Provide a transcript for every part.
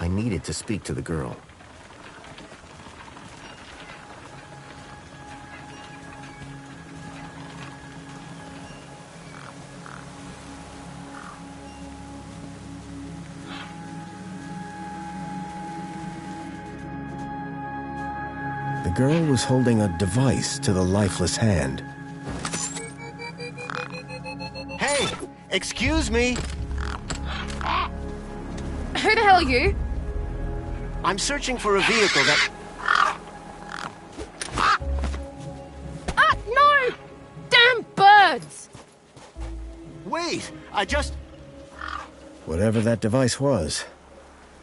I needed to speak to the girl. The girl was holding a device to the lifeless hand. Hey! Excuse me! Who the hell are you? I'm searching for a vehicle that... No! Damn birds! Wait! Whatever that device was,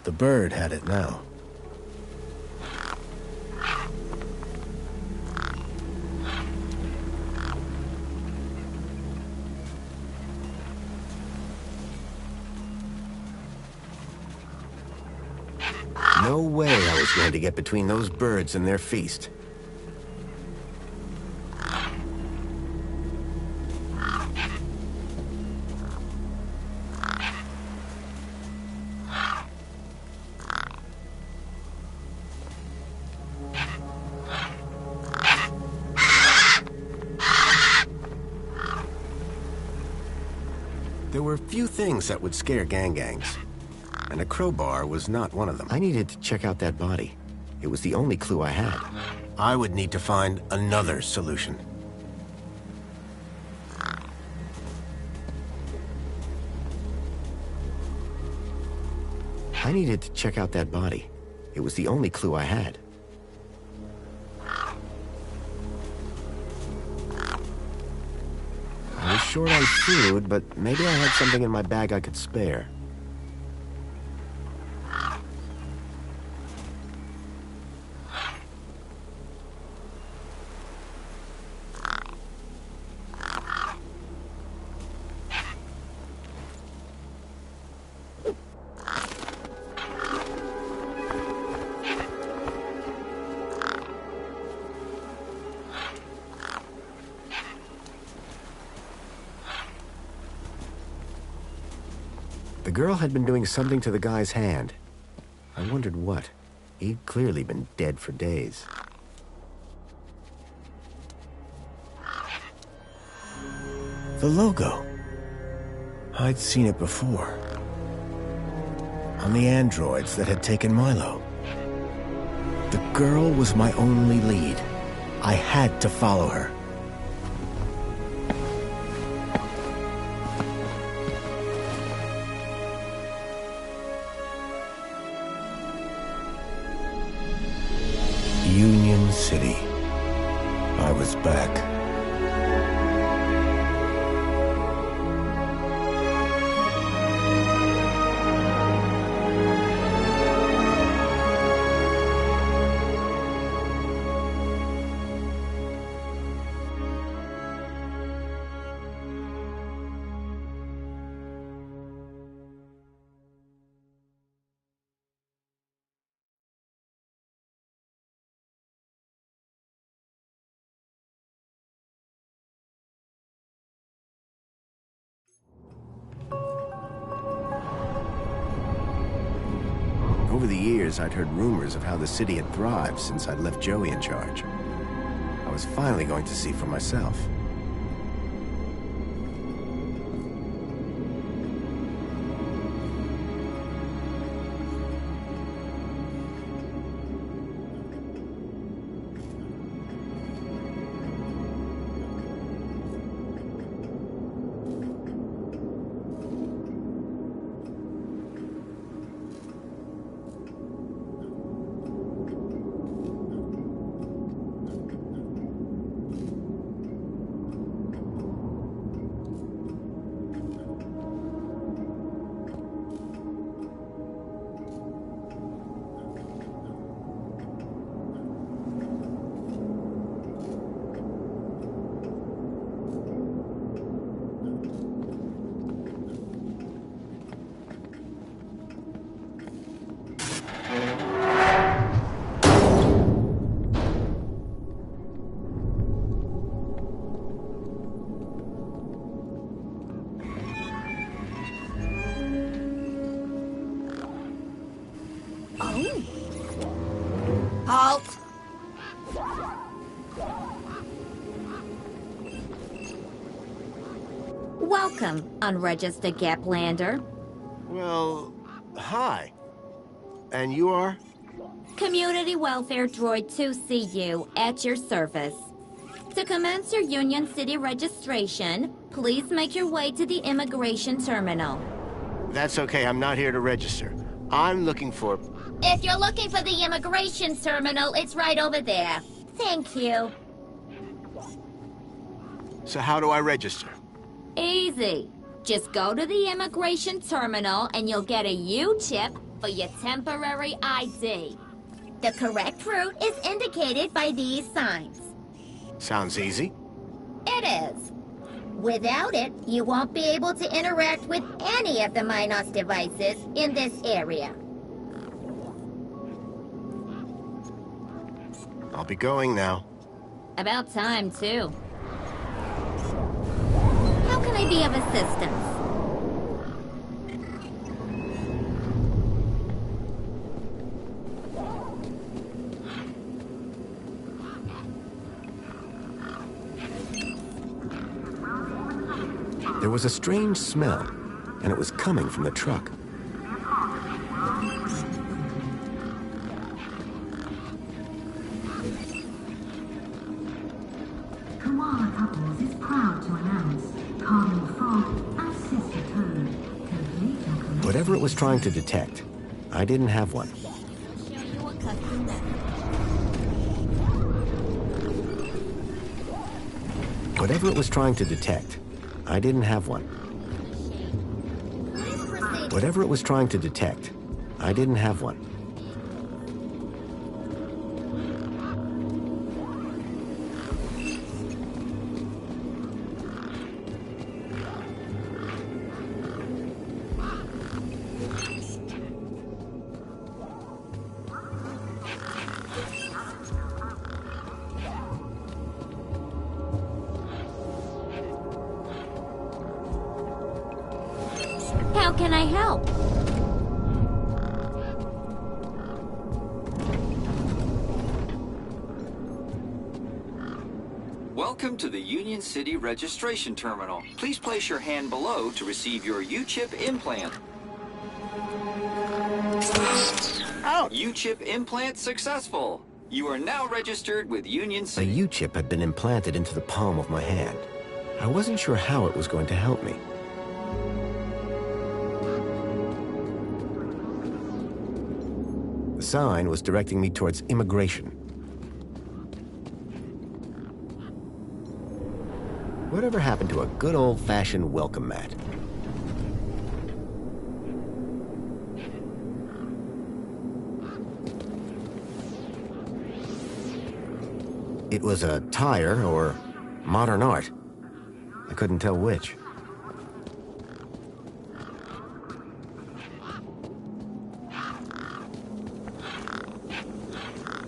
the bird had it now. No way I was going to get between those birds and their feast. There were few things that would scare gangs. And a crowbar was not one of them. I needed to check out that body. It was the only clue I had. I would need to find another solution. I needed to check out that body. It was the only clue I had. I was short on food, but maybe I had something in my bag I could spare. The girl had been doing something to the guy's hand. I wondered what. He'd clearly been dead for days. The logo. I'd seen it before. On the androids that had taken Milo. The girl was my only lead. I had to follow her. Union City. I was back. Over the years, I'd heard rumors of how the city had thrived since I'd left Joey in charge. I was finally going to see for myself. Welcome, unregistered Gaplander. Well, hi. And you are? Community Welfare Droid 2CU at your service. To commence your Union City registration, please make your way to the immigration terminal. That's okay, I'm not here to register. I'm looking for... If you're looking for the immigration terminal, it's right over there. Thank you. So how do I register? Easy. Just go to the immigration terminal and you'll get a U-chip for your temporary ID. The correct route is indicated by these signs. Sounds easy. It is. Without it, you won't be able to interact with any of the Minos devices in this area. I'll be going now. About time, too. How can I be of assistance? There was a strange smell, and it was coming from the truck. Koala Couples is proud to announce Carmen Frog and Sister Toad. Complete your collection. Whatever it was trying to detect, I didn't have one. Show you a custom method. Whatever it was trying to detect, I didn't have one. Whatever it was trying to detect, I didn't have one. How can I help? Welcome to the Union City Registration Terminal. Please place your hand below to receive your U-chip implant. Ouch! U-chip implant successful. You are now registered with Union A City. U-chip had been implanted into the palm of my hand. I wasn't sure how it was going to help me. The sign was directing me towards immigration. Whatever happened to a good old-fashioned welcome mat? It was a tire or modern art. I couldn't tell which.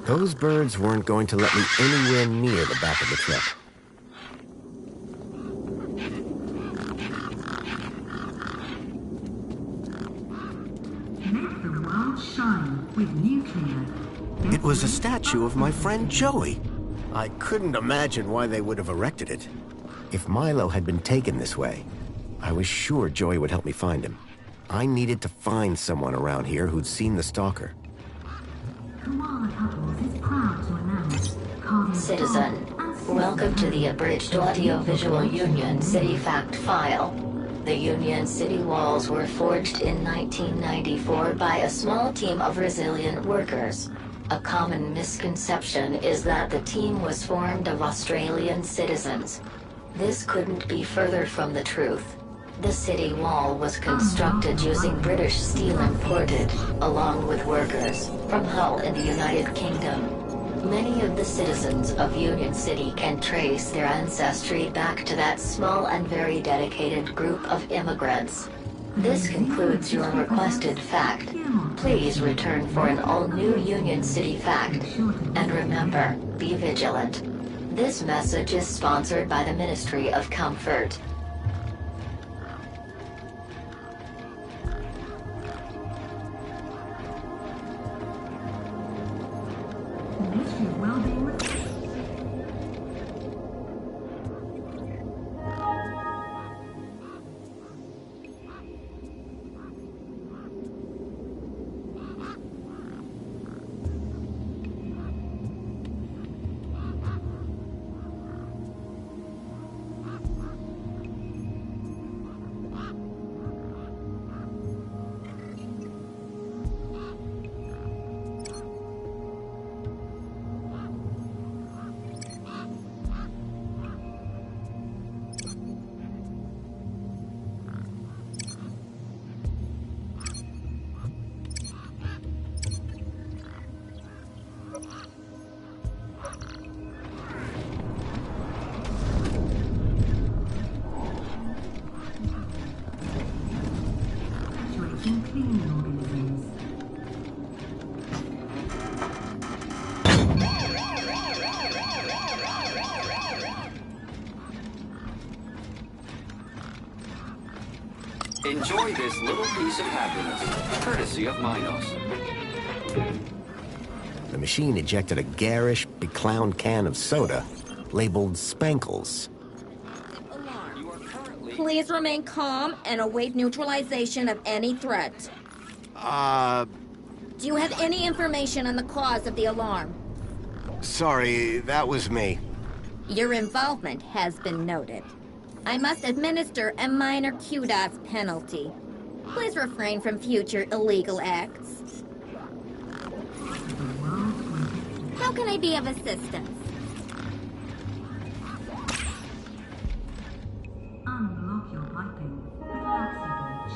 Those birds weren't going to let me anywhere near the back of the truck. Let the world shine with nuclear. It was a statue of my friend Joey. I couldn't imagine why they would have erected it. If Milo had been taken this way, I was sure Joey would help me find him. I needed to find someone around here who'd seen the stalker. Koala Couples is proud to announce Carmen Citizen, Frog and Sister welcome to Toad. the abridged audio-visual Union City fact file. The Union City walls were forged in 1994 by a small team of resilient workers. A common misconception is that the team was formed of Australian citizens. This couldn't be further from the truth. The city wall was constructed using British steel imported, along with workers, from Hull in the United Kingdom. Many of the citizens of Union City can trace their ancestry back to that small and very dedicated group of immigrants. This concludes your requested fact. Please return for an all-new Union City fact. And remember, be vigilant. This message is sponsored by the Ministry of Comfort. Ministry of Wellbeing with Enjoy this little piece of happiness, courtesy of Minos. The machine ejected a garish, beclowned can of soda labeled Spankles. You are currently... Please remain calm and await neutralization of any threat. Do you have any information on the cause of the alarm? Sorry, that was me. Your involvement has been noted. I must administer a minor kudos penalty. Please refrain from future illegal acts. How can I be of assistance? Unblock your piping with FlexiBridge.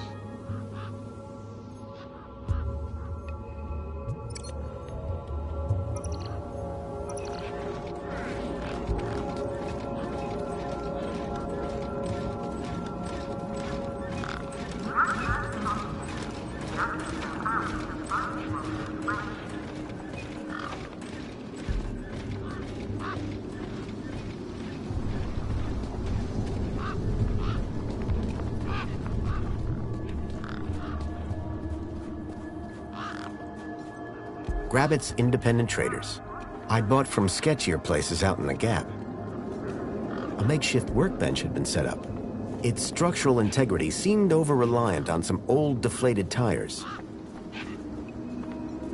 Grabbit's independent traders. I'd bought from sketchier places out in the Gap. A makeshift workbench had been set up. Its structural integrity seemed over-reliant on some old deflated tires.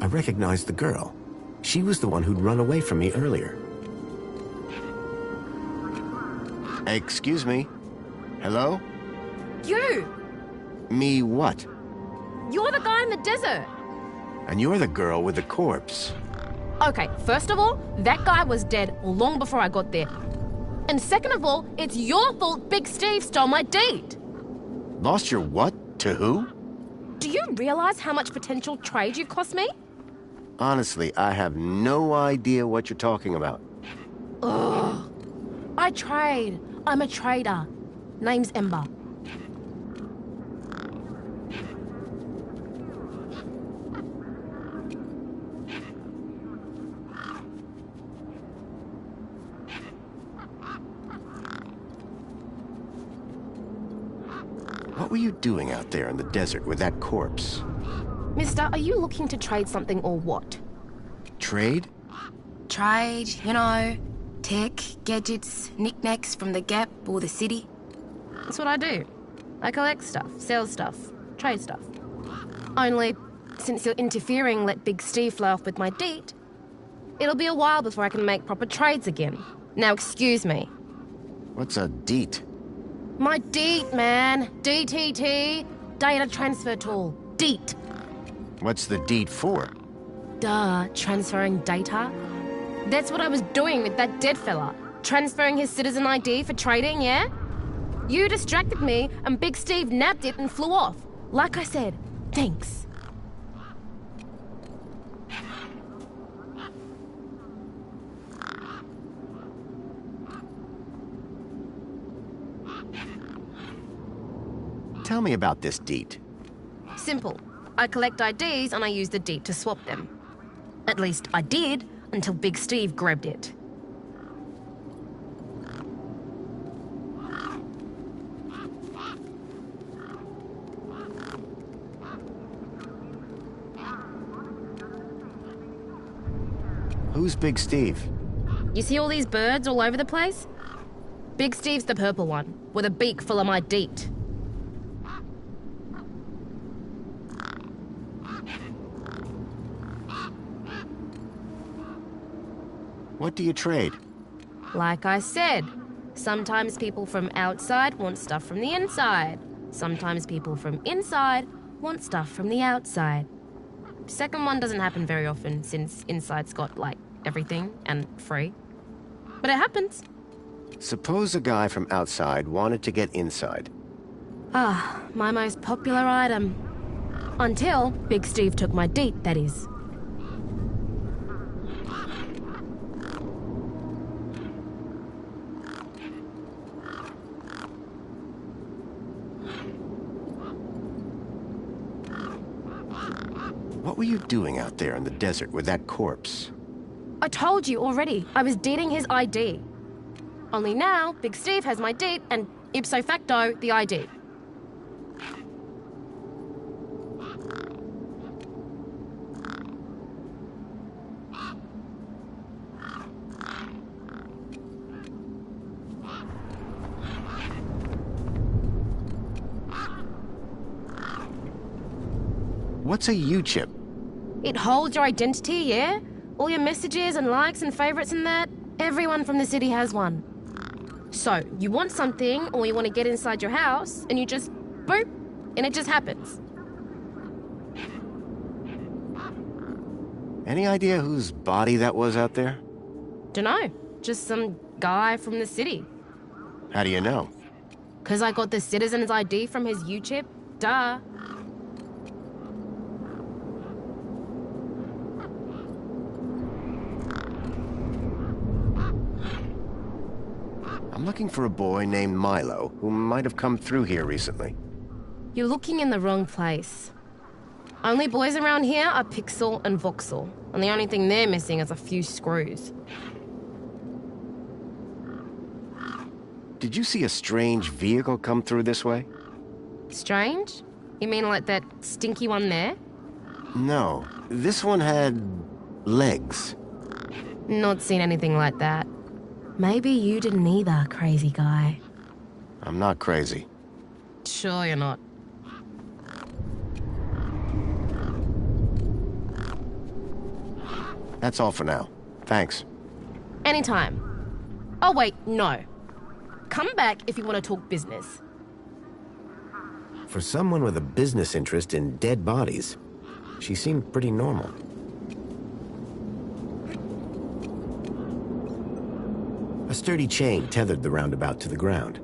I recognized the girl. She was the one who'd run away from me earlier. Excuse me? Hello? You! Me what? You're the guy in the desert! And you're the girl with the corpse. Okay, first of all, that guy was dead long before I got there. And second of all, it's your fault Big Steve stole my deed. Lost your what? To who? Do you realize how much potential trade you cost me? Honestly, I have no idea what you're talking about. Ugh. I trade. I'm a trader. Name's Ember. What were you doing out there in the desert with that corpse? Mister, are you looking to trade something or what? Trade? Trade, you know, tech, gadgets, knickknacks from the Gap or the city. That's what I do. I collect stuff, sell stuff, trade stuff. Only, since you're interfering, let Big Steve fly off with my deed, it'll be a while before I can make proper trades again. Now excuse me. What's a deet? My DEET, man. DTT. Data transfer tool. DEET. What's the deet for? Duh, transferring data. That's what I was doing with that dead fella. Transferring his citizen ID for trading, yeah? You distracted me and Big Steve nabbed it and flew off. Like I said, thanks. Tell me about this deet. Simple. I collect IDs and I use the DEET to swap them. At least I did until Big Steve grabbed it. Who's Big Steve? You see all these birds all over the place? Big Steve's the purple one, with a beak full of my DEET. What do you trade? Like I said, sometimes people from outside want stuff from the inside. Sometimes people from inside want stuff from the outside. Second one doesn't happen very often since inside's got, like, everything and free. But it happens. Suppose a guy from outside wanted to get inside. Ah, my most popular item. Until Big Steve took my DEET, that is. What were you doing out there in the desert with that corpse? I told you already, I was deeding his ID. Only now, Big Steve has my DEET and ipso facto, the ID. What's a U-chip? It holds your identity, yeah? All your messages and likes and favorites and that. Everyone from the city has one. So, you want something or you want to get inside your house and you just boop, and it just happens. Any idea whose body that was out there? Dunno, just some guy from the city. How do you know? 'Cause I got the citizen's ID from his U-chip, duh. I'm looking for a boy named Milo who might have come through here recently. You're looking in the wrong place. Only boys around here are Pixel and Voxel, and the only thing they're missing is a few screws. Did you see a strange vehicle come through this way? Strange? You mean like that stinky one there? No, this one had legs. Not seen anything like that. Maybe you didn't either, crazy guy. I'm not crazy. Sure you're not. That's all for now. Thanks. Anytime. Oh wait, no. Come back if you want to talk business. For someone with a business interest in dead bodies, she seemed pretty normal. A sturdy chain tethered the roundabout to the ground.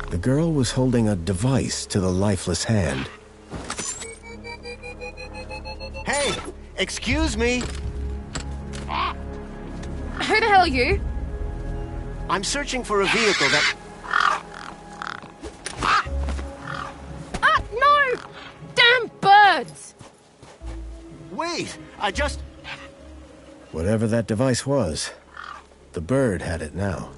The girl was holding a device to the lifeless hand. Hey! Excuse me! Who the hell are you? I'm searching for a vehicle that... Ah, no! Damn birds! Wait! I just... Whatever that device was, the bird had it now.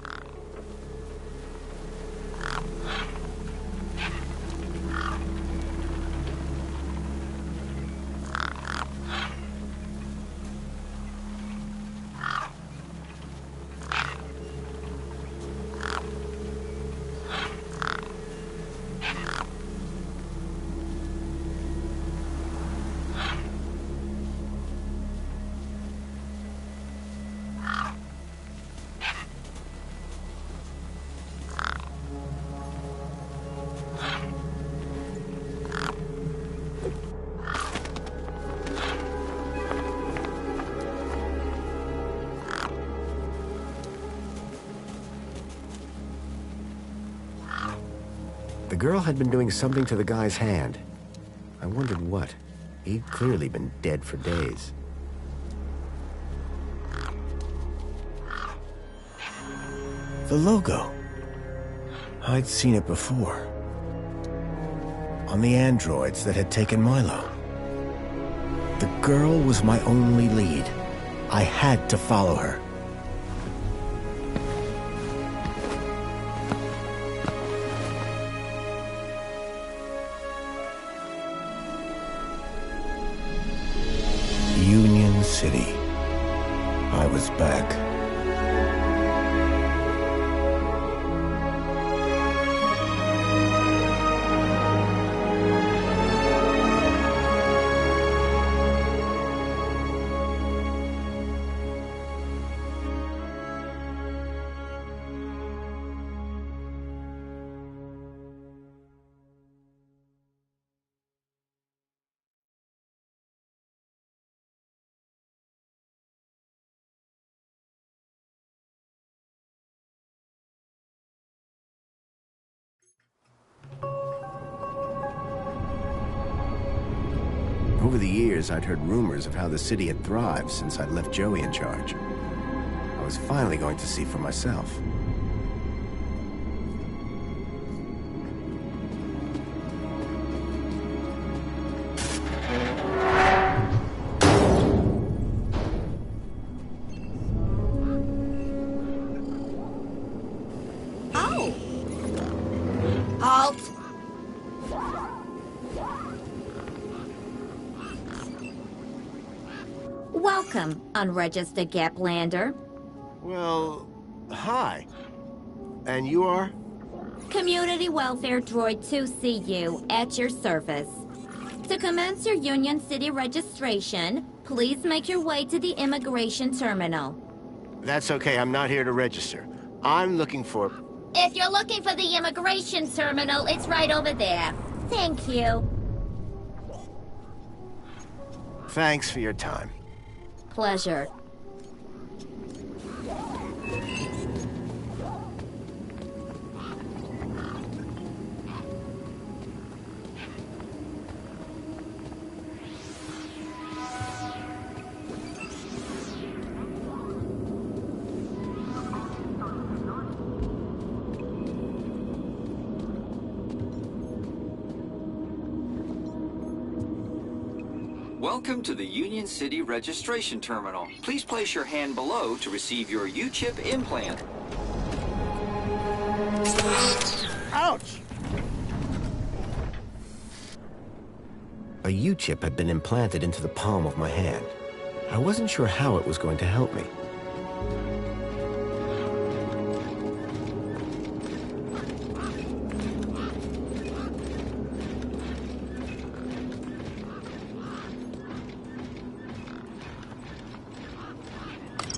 girl had been doing something to the guy's hand. I wondered what. He'd clearly been dead for days. The logo. I'd seen it before. On the androids that had taken Milo. The girl was my only lead. I had to follow her. Union City. I was back. Over the years, I'd heard rumors of how the city had thrived since I'd left Joey in charge. I was finally going to see for myself. Oh! Halt! Welcome, unregistered Gaplander. Well, hi. And you are? Community Welfare Droid 2CU at your service. To commence your Union City registration, please make your way to the immigration terminal. That's okay, I'm not here to register. I'm looking for... If you're looking for the immigration terminal, it's right over there. Thank you. Thanks for your time. Pleasure. Welcome to the Union City Registration Terminal. Please place your hand below to receive your U-chip implant. Ouch! A U-chip had been implanted into the palm of my hand. I wasn't sure how it was going to help me.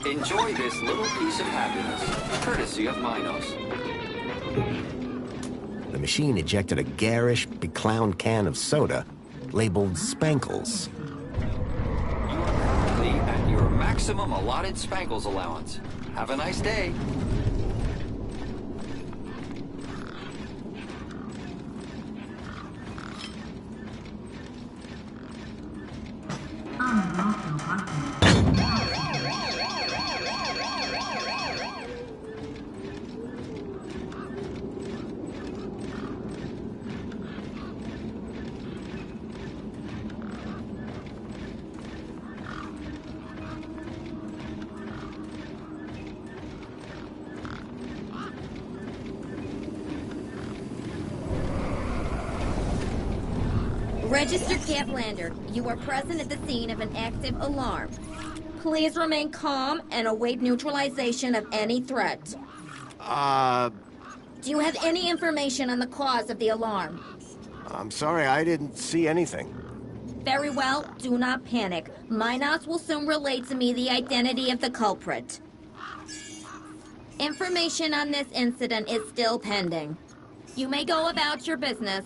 Enjoy this little piece of happiness, courtesy of Minos. The machine ejected a garish, beclowned can of soda labeled Spankles. You are currently at your maximum allotted Spankles allowance. Have a nice day. Unlock your weapon. Registered Gaplander, you are present at the scene of an active alarm. Please remain calm and await neutralization of any threat. Do you have any information on the cause of the alarm? I'm sorry, I didn't see anything. Very well, do not panic. Minos will soon relate to me the identity of the culprit. Information on this incident is still pending. You may go about your business.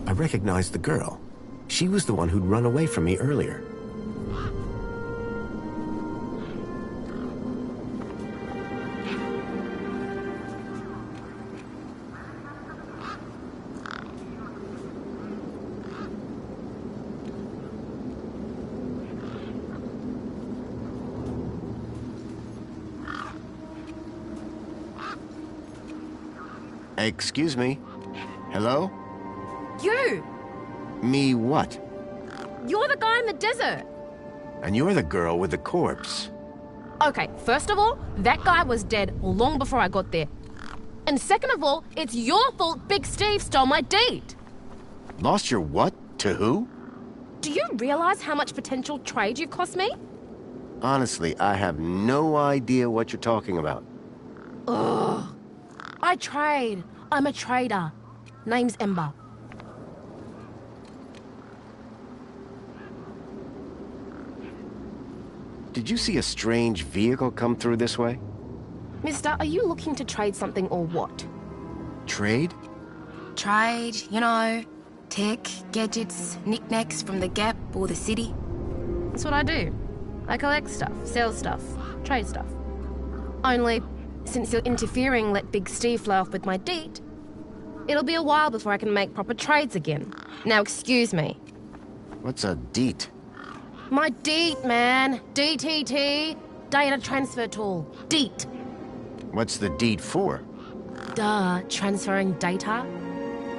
I recognized the girl. She was the one who'd run away from me earlier. Excuse me? Hello? You! Me what? You're the guy in the desert! And you're the girl with the corpse. Okay, first of all, that guy was dead long before I got there. And second of all, it's your fault Big Steve stole my deed! Lost your what? To who? Do you realize how much potential trade you cost me? Honestly, I have no idea what you're talking about. Ugh. I trade. I'm a trader. Name's Ember. Did you see a strange vehicle come through this way? Mister, are you looking to trade something or what? Trade? Trade, you know, tech, gadgets, knickknacks from the Gap or the city. That's what I do. I collect stuff, sell stuff, trade stuff. Only, since you're interfering, let Big Steve fly off with my deed, it'll be a while before I can make proper trades again. Now, excuse me. What's a deet? My deed, man. DTT. Data transfer tool. Deet. What's the deed for? Duh, transferring data.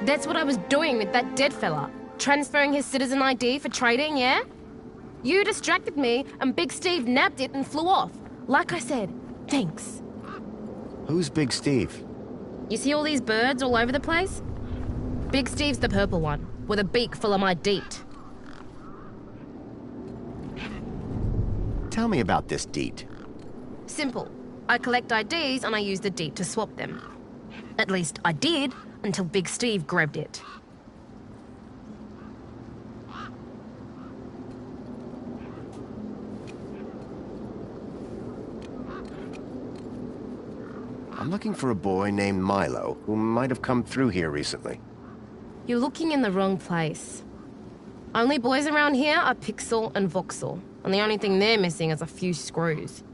That's what I was doing with that dead fella. Transferring his citizen ID for trading, yeah? You distracted me, and Big Steve nabbed it and flew off. Like I said, thanks. Who's Big Steve? You see all these birds all over the place? Big Steve's the purple one, with a beak full of my deet. Tell me about this deet. Simple. I collect IDs and I use the deet to swap them. At least I did, until Big Steve grabbed it. I'm looking for a boy named Milo, who might have come through here recently. You're looking in the wrong place. Only boys around here are Pixel and Voxel, and the only thing they're missing is a few screws.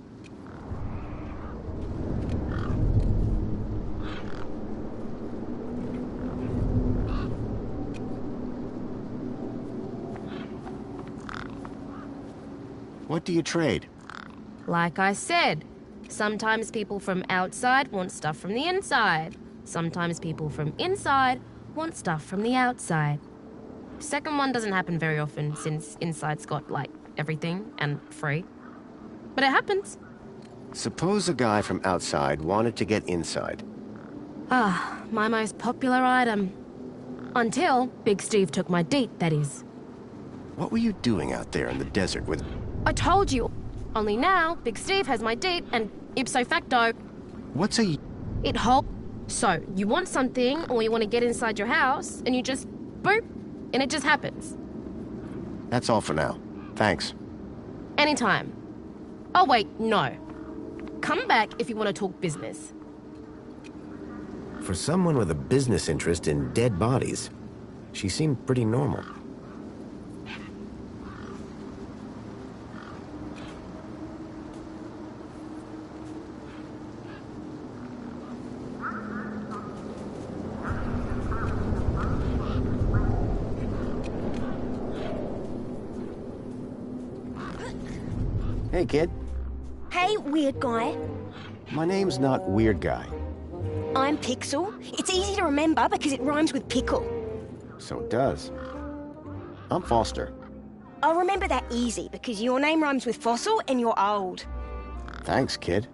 What do you trade? Like I said, sometimes people from outside want stuff from the inside. Sometimes people from inside want stuff from the outside. Second one doesn't happen very often since inside's got, like, everything and free. But it happens. Suppose a guy from outside wanted to get inside. Ah, my most popular item. Until Big Steve took my deet, that is. What were you doing out there in the desert with... I told you. Only now, Big Steve has my deet, and ipso facto, What's a... it holds. So, you want something, or you want to get inside your house, and you just boop, and it just happens. That's all for now. Thanks. Anytime. Oh, wait, no. Come back if you want to talk business. For someone with a business interest in dead bodies, she seemed pretty normal. Hey, kid. Hey, weird guy. My name's not Weird Guy. I'm Pixel. It's easy to remember because it rhymes with pickle. So it does. I'm Foster. I'll remember that easy because your name rhymes with fossil and you're old. Thanks, kid.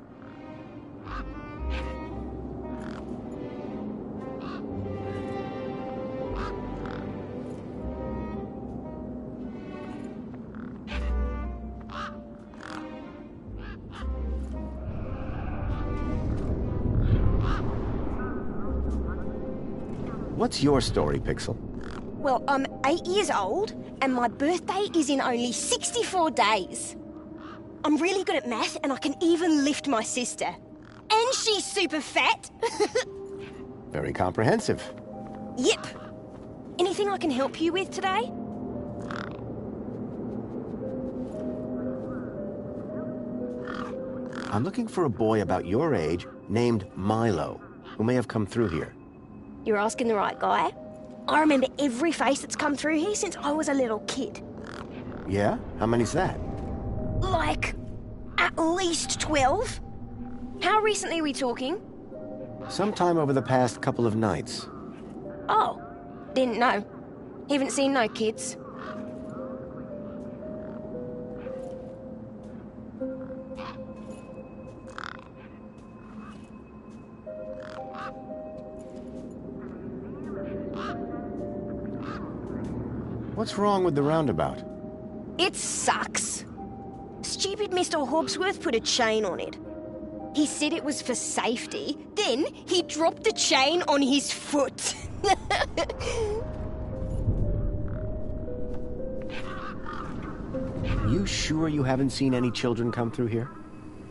What's your story, Pixel? Well, I'm 8 years old and my birthday is in only 64 days. I'm really good at math and I can even lift my sister. And she's super fat. Very comprehensive. Yep. Anything I can help you with today? I'm looking for a boy about your age named Milo, who may have come through here. You're asking the right guy. I remember every face that's come through here since I was a little kid. Yeah? How many's that? Like, at least 12. How recently are we talking? Sometime over the past couple of nights. Oh, didn't know. Haven't seen no kids. What's wrong with the roundabout? It sucks. Stupid Mr. Hobbsworth put a chain on it. He said it was for safety, then he dropped the chain on his foot. You sure you haven't seen any children come through here?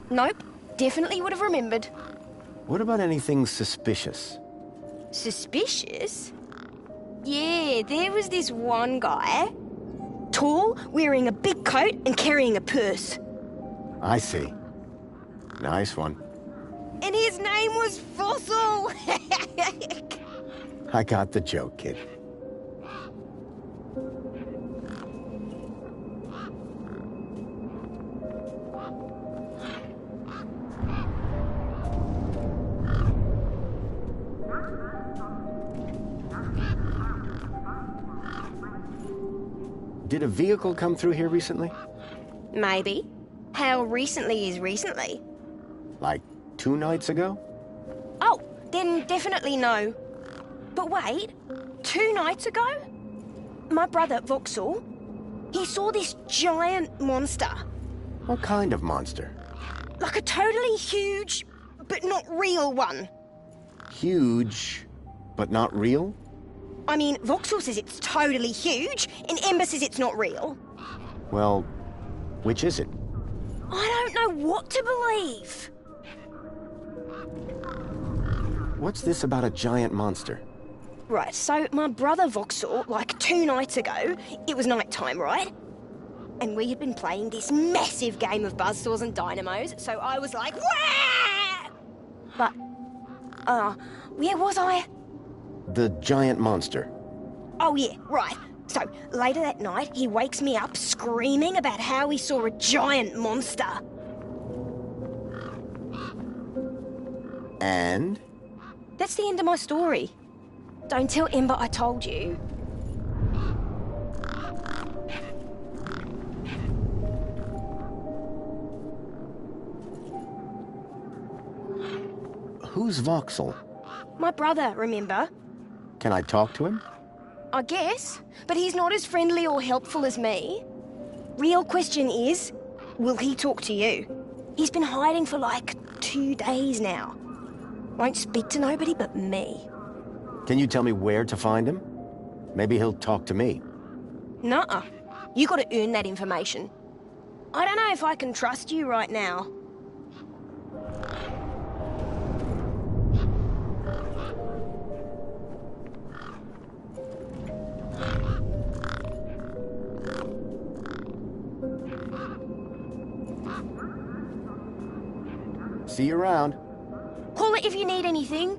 Nope, definitely would have remembered. What about anything suspicious? Suspicious? Yeah, there was this one guy. Tall, wearing a big coat and carrying a purse. I see. Nice one. And his name was Fossil! I got the joke, kid. Did a vehicle come through here recently? Maybe. How recently is recently? Like 2 nights ago? Oh, then definitely no. But wait, 2 nights ago? My brother, Vauxhall, he saw this giant monster. What kind of monster? Like a totally huge, but not real one. Huge, but not real? I mean, Vauxhall says it's totally huge, and Ember says it's not real. Well, which is it? I don't know what to believe. What's this about a giant monster? Right, so my brother Vauxhall, like 2 nights ago, it was night time, right? And we had been playing this massive game of buzzsaws and dynamos, so I was like, wah! But, where was I? The giant monster. Oh yeah, right. So, later that night, he wakes me up screaming about how he saw a giant monster. And? That's the end of my story. Don't tell Ember I told you. Who's Vauxhall? My brother, remember? Can I talk to him? I guess, but he's not as friendly or helpful as me. Real question is, will he talk to you? He's been hiding for like 2 days now. Won't speak to nobody but me. Can you tell me where to find him? Maybe he'll talk to me. Nuh-uh. You gotta earn that information. I don't know if I can trust you right now. See you around. Call it if you need anything.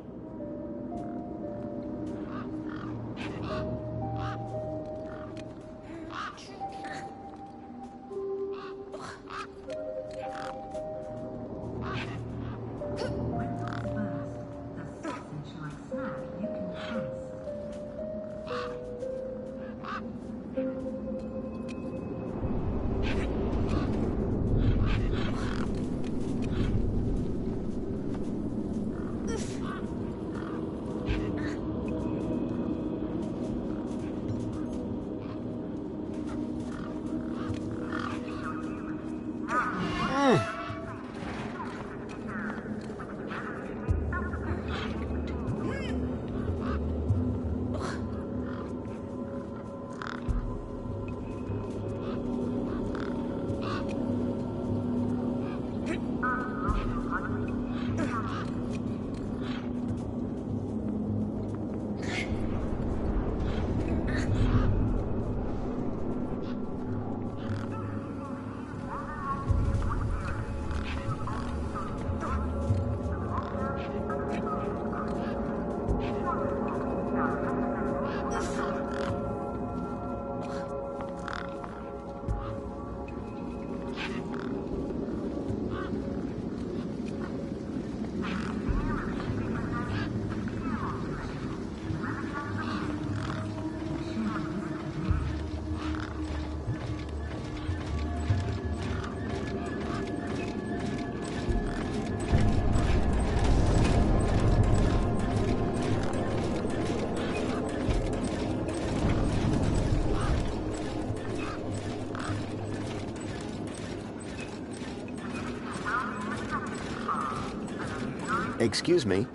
Excuse me?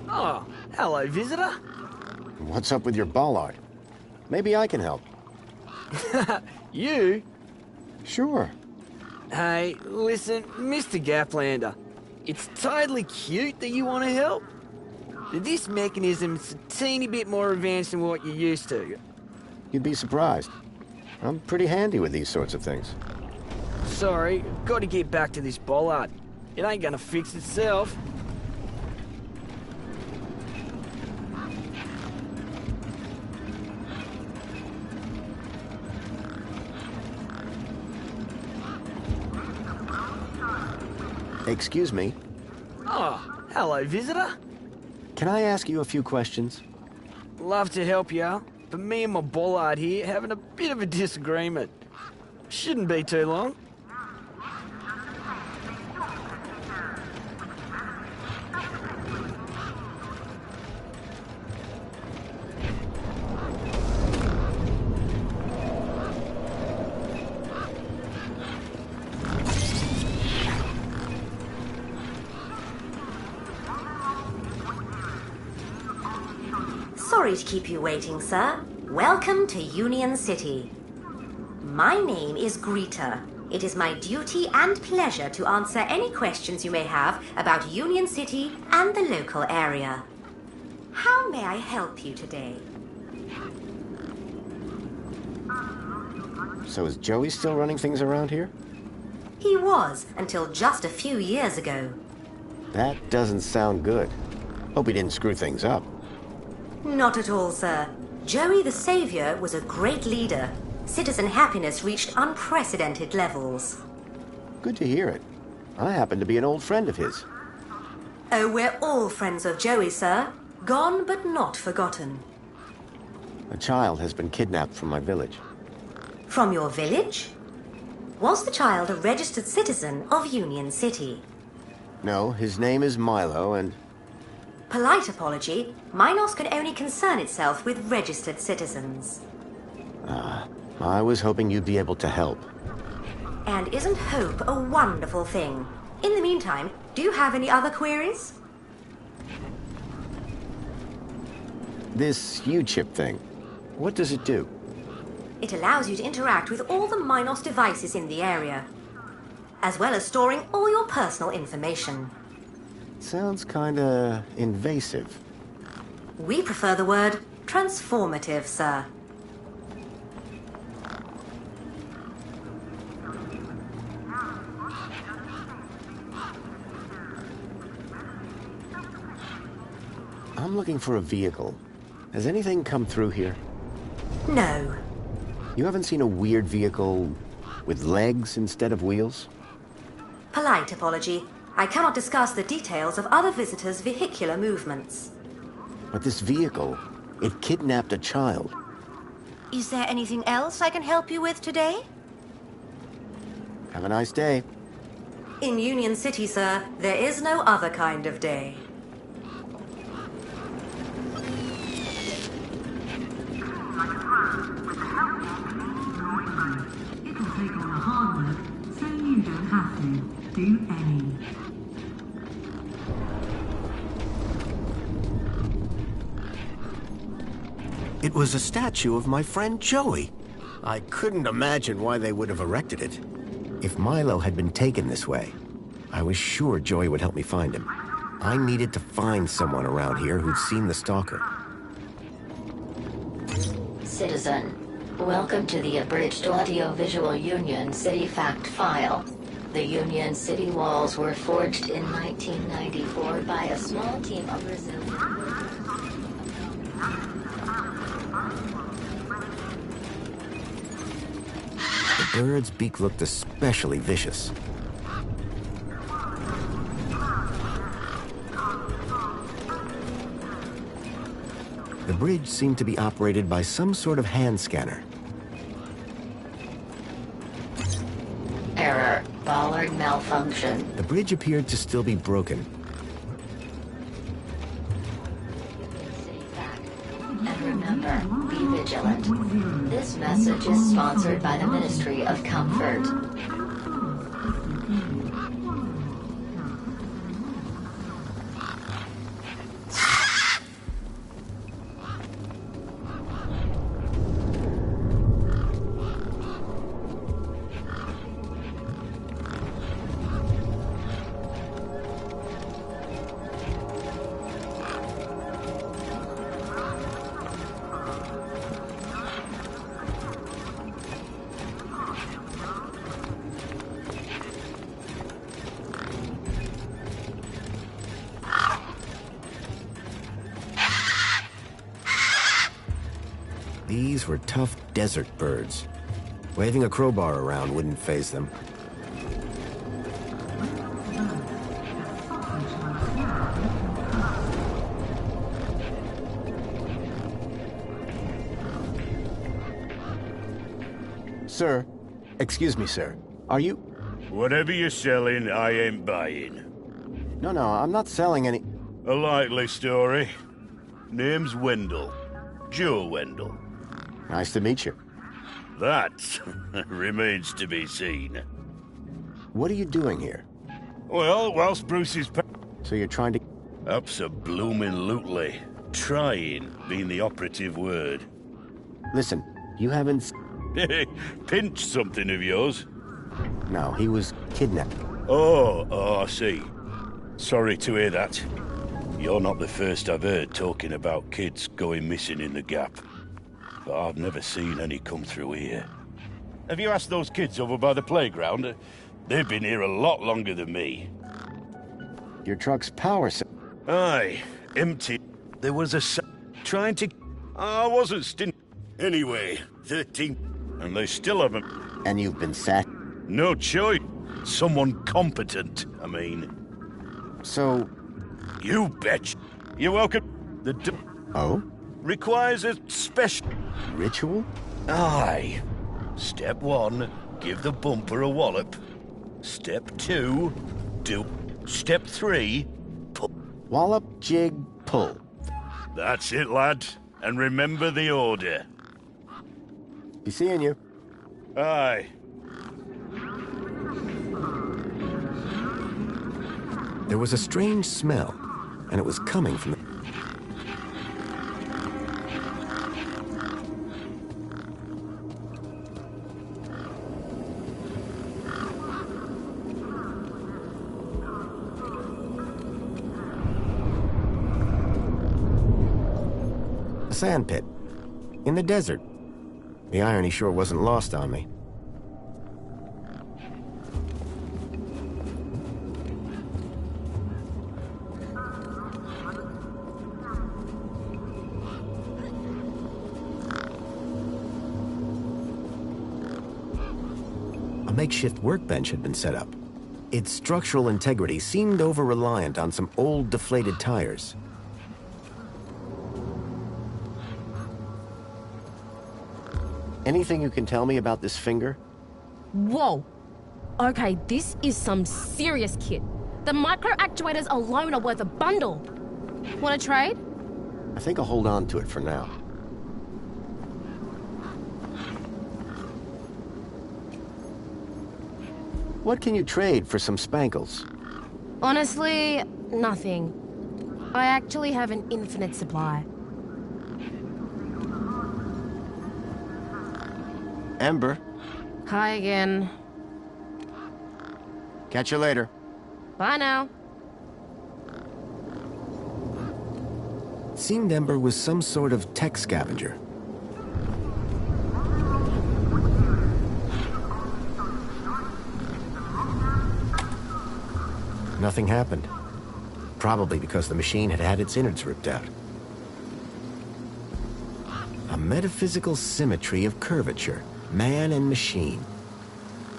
Oh, hello, visitor. What's up with your bollard? Maybe I can help. You? Sure. Hey, listen, Mr. Gaplander. It's totally cute that you want to help. But this mechanism's a teeny bit more advanced than what you're used to. You'd be surprised. I'm pretty handy with these sorts of things. Sorry, got to get back to this bollard. It ain't gonna fix itself. Excuse me? Oh, hello, visitor. Can I ask you a few questions? Love to help you out, but me and my bollard here having a bit of a disagreement. Shouldn't be too long. Sorry to keep you waiting, sir. Welcome to Union City. My name is Greta. It is my duty and pleasure to answer any questions you may have about Union City and the local area. How may I help you today? So is Joey still running things around here? He was, until just a few years ago. That doesn't sound good. Hope he didn't screw things up. Not at all, sir. Joey the Savior was a great leader. Citizen happiness reached unprecedented levels. Good to hear it. I happen to be an old friend of his. Oh, we're all friends of Joey, sir. Gone but not forgotten. A child has been kidnapped from my village. From your village? Was the child a registered citizen of Union City? No, his name is Milo, and... Polite apology, Minos can only concern itself with registered citizens. I was hoping you'd be able to help. And isn't hope a wonderful thing? In the meantime, do you have any other queries? This U-chip thing, what does it do? It allows you to interact with all the Minos devices in the area, as well as storing all your personal information. Sounds kinda invasive. We prefer the word transformative, sir. I'm looking for a vehicle. Has anything come through here? No. You haven't seen a weird vehicle with legs instead of wheels? Polite apology. I cannot discuss the details of other visitors' vehicular movements. But this vehicle, it kidnapped a child. Is there anything else I can help you with today? Have a nice day. In Union City, sir, there is no other kind of day. It'll take all the hard work, so you don't have to do any. It was a statue of my friend Joey. I couldn't imagine why they would have erected it. If Milo had been taken this way, I was sure Joey would help me find him. I needed to find someone around here who'd seen the stalker. Citizen, welcome to the abridged audio-visual Union City fact file. The Union City walls were forged in 1994 by a small team of Brazilian... The bird's beak looked especially vicious. The bridge seemed to be operated by some sort of hand scanner. Error. Bollard malfunction. The bridge appeared to still be broken. And remember, be vigilant. This message is sponsored by the Ministry of Comfort. These were tough desert birds. Waving a crowbar around wouldn't faze them. Sir, excuse me, sir. Are you... Whatever you're selling, I ain't buying. No, I'm not selling any... A likely story. Name's Wendell. Joe Wendell. Nice to meet you. That remains to be seen. What are you doing here? Well, whilst Bruce is... So you're trying to... Abso-bloomin'-lutely. Trying being the operative word. Listen, you haven't... Pinched something of yours? No, he was kidnapped. Oh, I see. Sorry to hear that. You're not the first I've heard talking about kids going missing in the Gap. But I've never seen any come through here. Have you asked those kids over by the playground? They've been here a lot longer than me. Your truck's power... Aye, empty. There was a... trying to... I wasn't stint... Anyway, 13... And they still haven't... And you've been sacked? No choice. Someone competent, I mean. So... You betch. You're welcome. The... Oh? Requires a special... Ritual? Aye. Step 1, give the bumper a wallop. Step 2, do... Step 3, pull. Wallop, jig, pull. That's it, lad. And remember the order. Be seeing you. Aye. There was a strange smell, and it was coming from the... A sand pit. In the desert. The irony sure wasn't lost on me. A makeshift workbench had been set up. Its structural integrity seemed over-reliant on some old, deflated tires. Anything you can tell me about this finger? Whoa. Okay, this is some serious kit. The micro actuators alone are worth a bundle. Want to trade? I think I'll hold on to it for now. What can you trade for some spankles? Honestly, nothing. I actually have an infinite supply. Ember. Hi again. Catch you later. Bye now. It seemed Ember was some sort of tech scavenger. Nothing happened. Probably because the machine had had its innards ripped out. A metaphysical symmetry of curvature. Man and machine.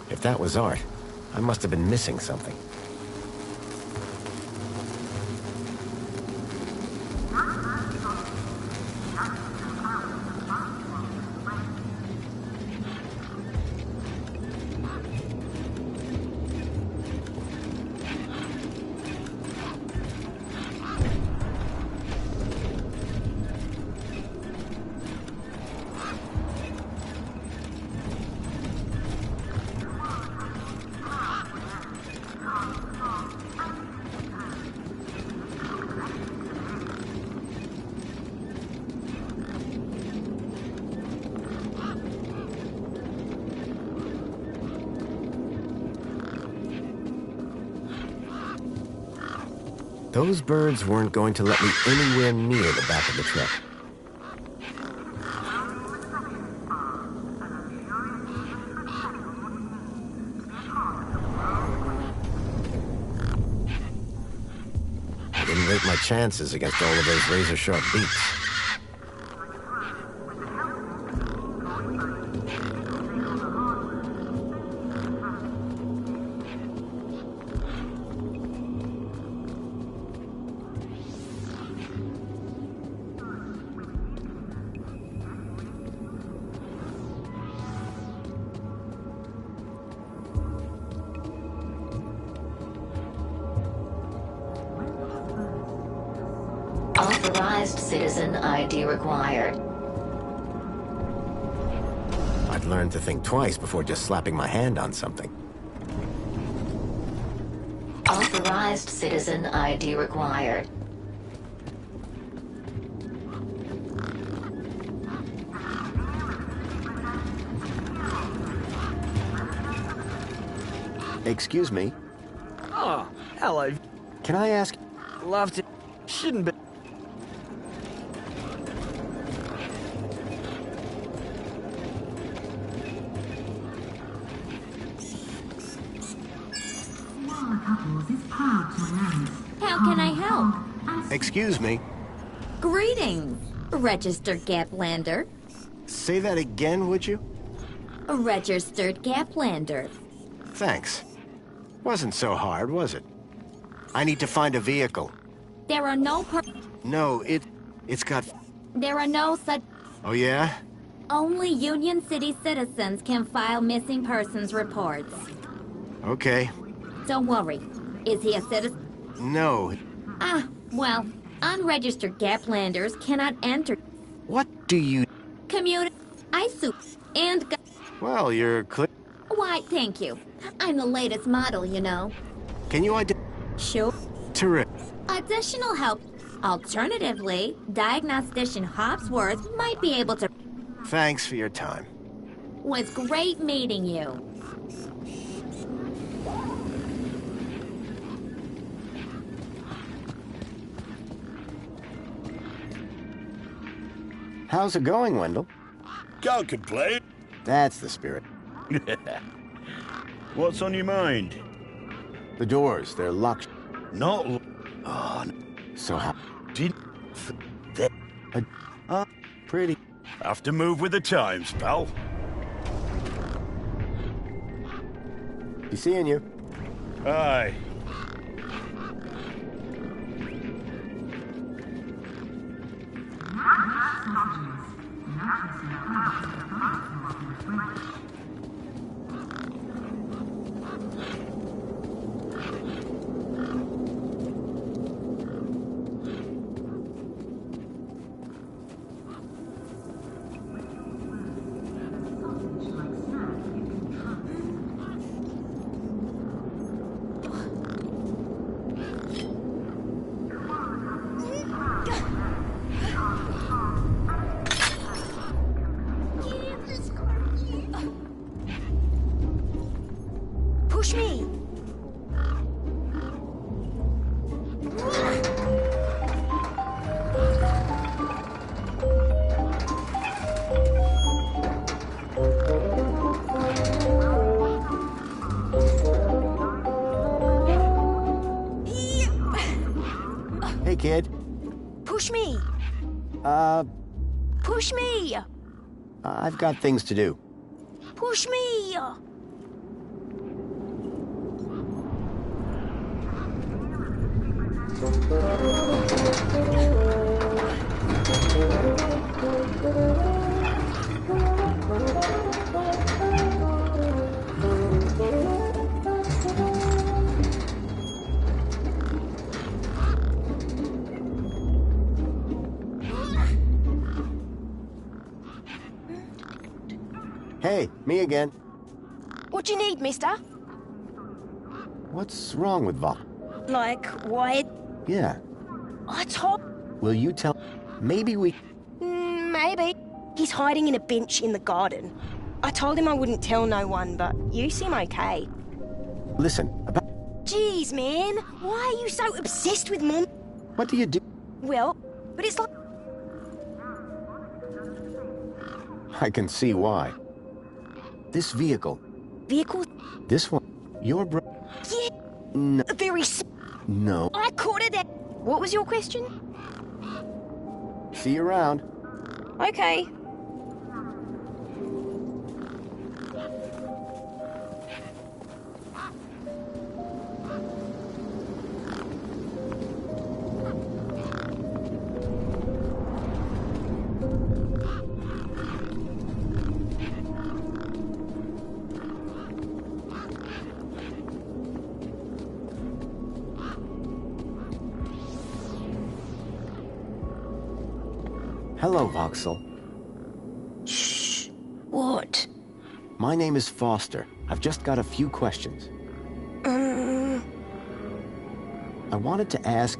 If that was art, I must have been missing something. Those birds weren't going to let me anywhere near the back of the truck. I didn't rate my chances against all of those razor-sharp beaks. Authorized citizen ID required. I'd learned to think twice before just slapping my hand on something. Authorized citizen ID required. Excuse me. Oh, hello. Can I ask? Love to. Shouldn't be. Smaller Couples is proud to announce. How can I help? Excuse me. Greetings, registered Gaplander. Say that again, would you? A registered Gaplander. Thanks. Wasn't so hard, was it? I need to find a vehicle. There are no No, it's got... There are no such... Oh, yeah? Only Union City citizens can file missing persons reports. Okay. Don't worry. Is he a citizen? No. Ah, well, unregistered Gaplanders cannot enter. What do you... Community... ISU... And... Well, you're clear... Why, thank you. I'm the latest model, you know. Can you Sure. Terrific. Additional help. Alternatively, diagnostician Hopsworth might be able to... Thanks for your time. Was great meeting you. How's it going, Wendell? Can't complain. That's the spirit. What's on your mind? The doors, they're locked. Not... Oh, So how... did... Pretty... Have to move with the times, pal. Be seeing you. Aye. Push me! Hey, kid. Push me! Push me! I've got things to do. Push me! Hey, me again. What you need, mister? What's wrong with Vol? Like, why... Yeah. I told... Will you tell... Maybe we... Maybe. He's hiding in a bench in the garden. I told him I wouldn't tell no one, but you seem okay. Listen, about... Jeez, man. Why are you so obsessed with Mom? What do you do? Well, but it's like... I can see why. This vehicle. Vehicle? This one. Your bro... Yeah. No. Very... No. I caught it there. What was your question? See you around. Okay. Hello, Voxel. Shh. What? My name is Foster. I've just got a few questions. I wanted to ask...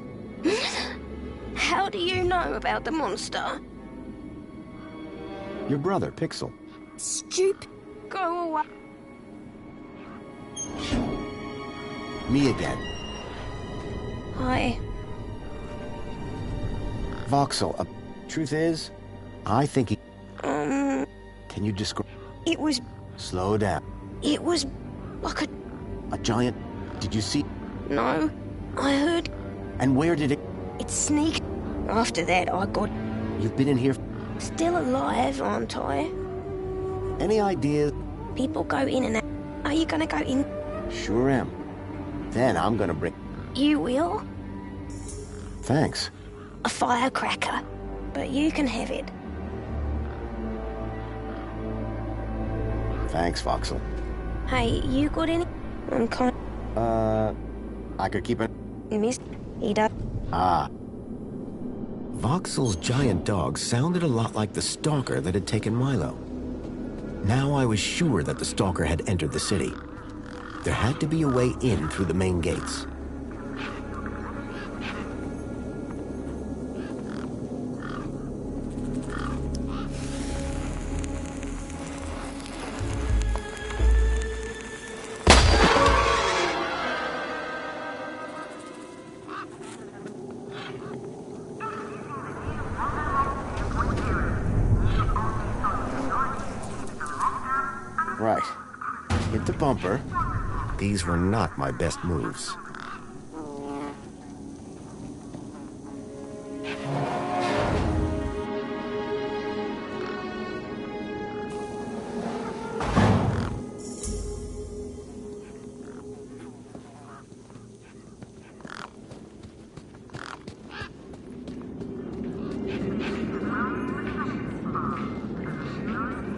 How do you know about the monster? Your brother, Pixel. Stupid. Go away. Me again. Hi. Voxel, truth is, I think he... Can you describe... It was... Slow down. It was like a... A giant... Did you see... No. I heard... And where did it... It sneaked. After that, I got... You've been in here... Still alive, aren't I? Any ideas? People go in and out. Are you gonna go in? Sure am. Then I'm gonna bring... You will? Thanks. A firecracker. But you can have it. Thanks, Voxel. Hey, you got any? I'm kind of... I could keep it... You missed? He does. Ah. Voxel's giant dog sounded a lot like the stalker that had taken Milo. Now I was sure that the stalker had entered the city. There had to be a way in through the main gates. Right. Hit the bumper. These were not my best moves.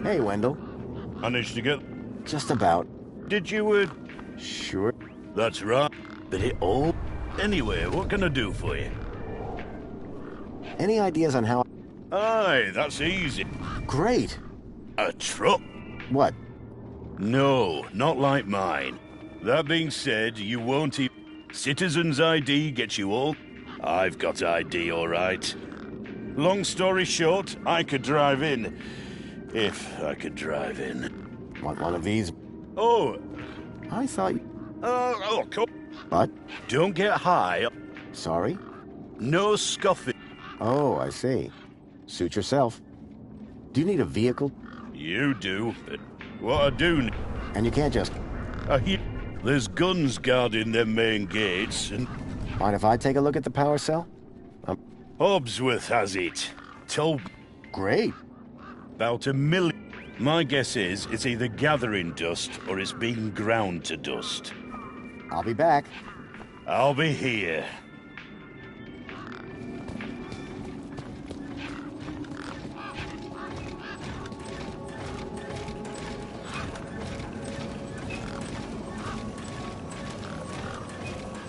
Hey, Wendell. Managed to get... Just about. Did you, Sure. That's right. But it all... Anyway, what can I do for you? Any ideas on how... Aye, that's easy. Great. A truck? What? No, not like mine. That being said, you won't even... Citizen's ID gets you all... I've got ID, all right. Long story short, I could drive in. If I could drive in. Want one of these? Oh. I thought... Cool. What? Don't get high. Sorry? No scoffing. Oh, I see. Suit yourself. Do you need a vehicle? You do, but what I do... And you can't just... I hear there's guns guarding them main gates, and... Mind if I take a look at the power cell? Hobbsworth has it. Told... Great. About 1 million. My guess is it's either gathering dust or it's being ground to dust. I'll be back. I'll be here.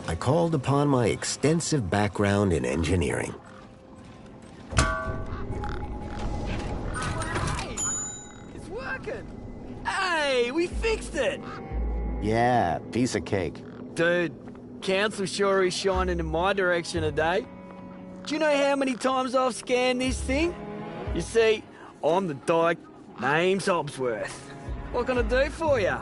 I called upon my extensive background in engineering. It's working! Hey, we fixed it! Yeah, piece of cake. Dude, Council sure is shining in my direction today. Do you know how many times I've scanned this thing? You see, I'm the dyke. Name's Hobbsworth. What can I do for you?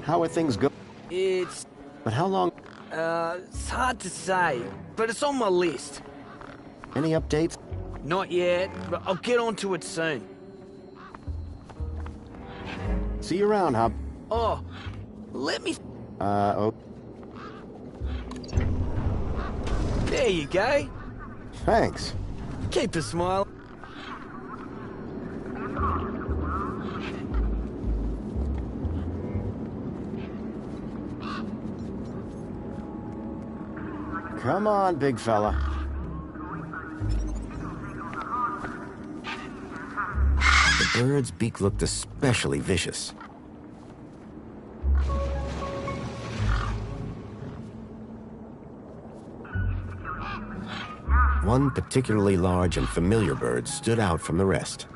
How are things going? It's... But how long? It's hard to say, but it's on my list. Any updates? Not yet, but I'll get onto it soon. See you around, Hub. Oh, let me... Oh. There you go. Thanks. Keep a smile. Come on, big fella. The bird's beak looked especially vicious. One particularly large and familiar bird stood out from the rest.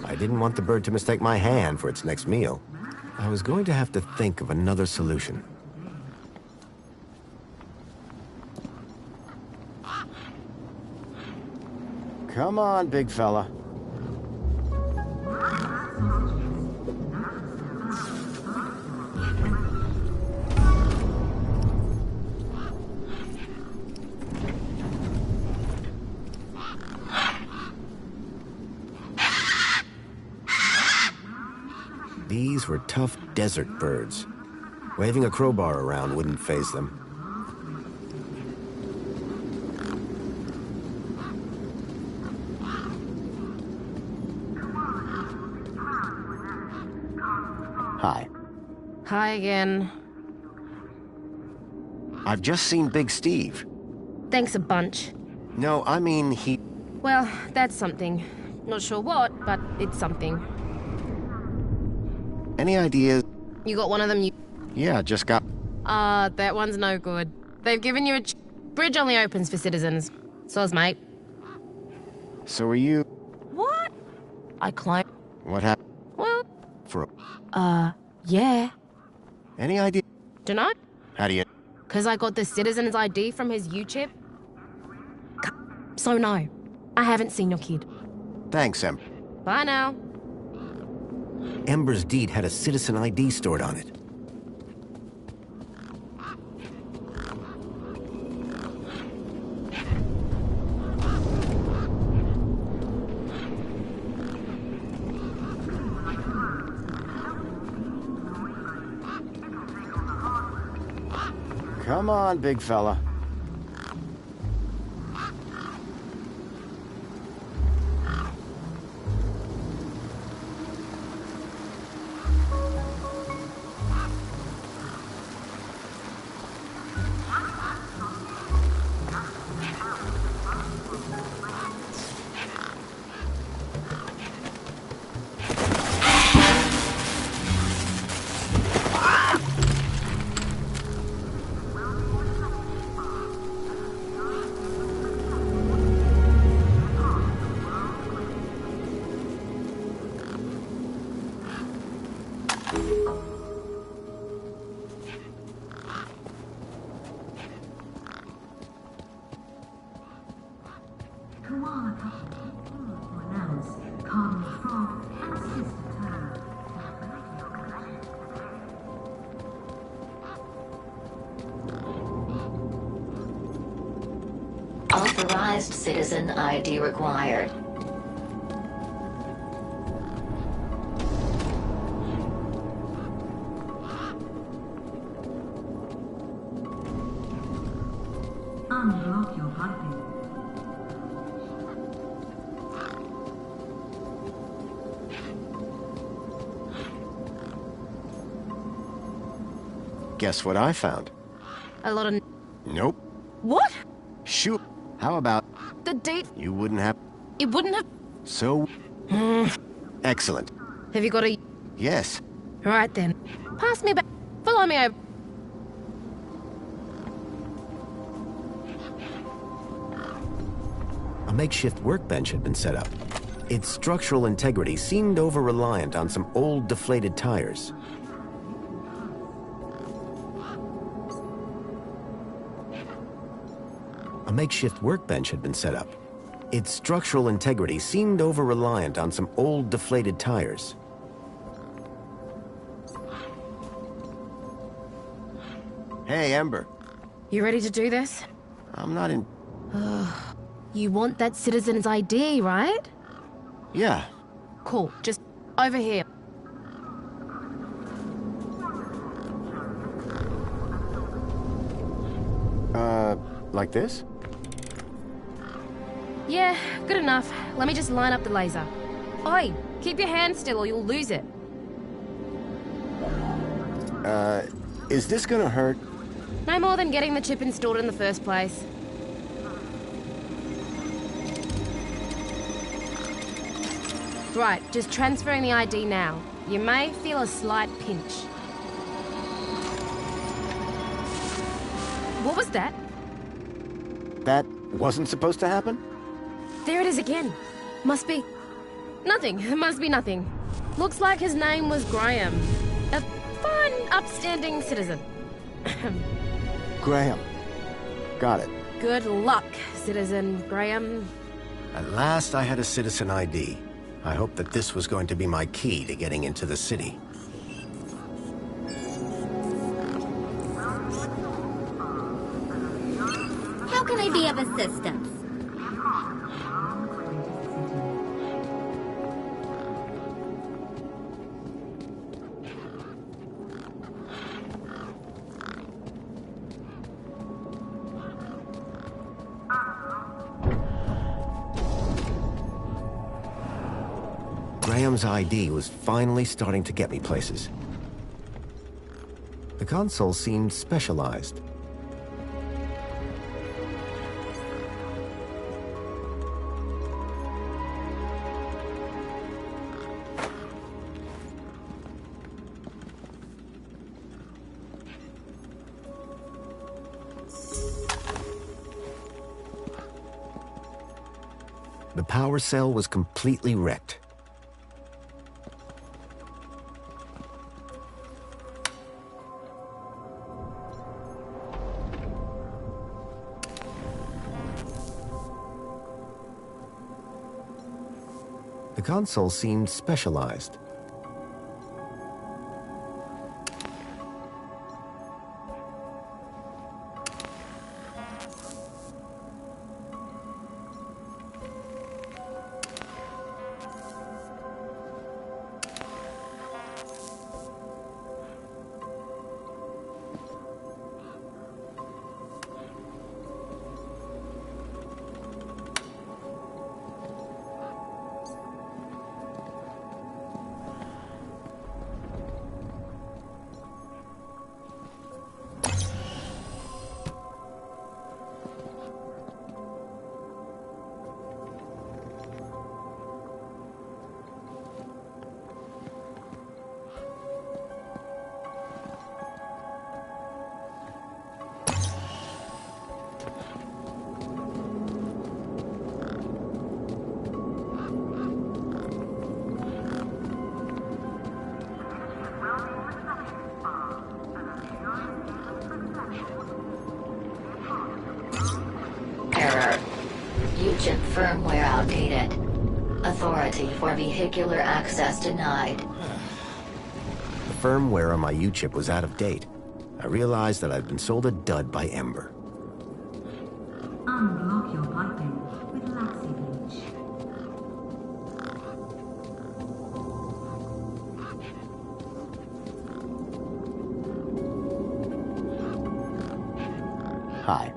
I didn't want the bird to mistake my hand for its next meal. I was going to have to think of another solution. Come on, big fella. These were tough desert birds. Waving a crowbar around wouldn't faze them. Hi. Hi again. I've just seen Big Steve. Thanks a bunch. No, I mean he... Well, that's something. Not sure what, but it's something. Any ideas? You got one of them you... Yeah, just got... that one's no good. They've given you a... Bridge only opens for citizens. Soz, mate. So are you... What? I climbed... What happened? Well... For yeah. Any idea? Dunno. How do you... 'Cause I got the citizen's ID from his U-chip. So no. I haven't seen your kid. Thanks, Ember. Bye now. Ember's deed had a citizen ID stored on it. Come on, big fella. Authorized citizen ID required. Unblock your piping. Guess what I found? A lot of... Nope. What? Shoot. How about... The date... You wouldn't have... It wouldn't have... So... Excellent. Have you got a... Yes. Right then. Pass me back. Follow me over. A makeshift workbench had been set up. Its structural integrity seemed over-reliant on some old deflated tires. A makeshift workbench had been set up. Its structural integrity seemed over-reliant on some old deflated tires. Hey, Ember. You ready to do this? I'm not in... You want that citizen's ID, right? Yeah. Cool. Just over here. Like this? Yeah, good enough. Let me just line up the laser. Oi, keep your hand still or you'll lose it. Is this gonna hurt? No more than getting the chip installed in the first place. Right, just transferring the ID now. You may feel a slight pinch. What was that? That wasn't supposed to happen? There it is again. Must be... nothing. It must be nothing. Looks like his name was Graham. A fine, upstanding citizen. Graham. Got it. Good luck, Citizen Graham. At last I had a citizen ID. I hoped that this was going to be my key to getting into the city. How can I be of assistance? Graham's ID was finally starting to get me places. The console seemed specialized. The power cell was completely wrecked. The console seemed specialized. U-chip firmware outdated. Authority for vehicular access denied. The firmware on my U-chip was out of date. I realized that I'd been sold a dud by Ember. Unblock your piping with Laxi Beach. Hi.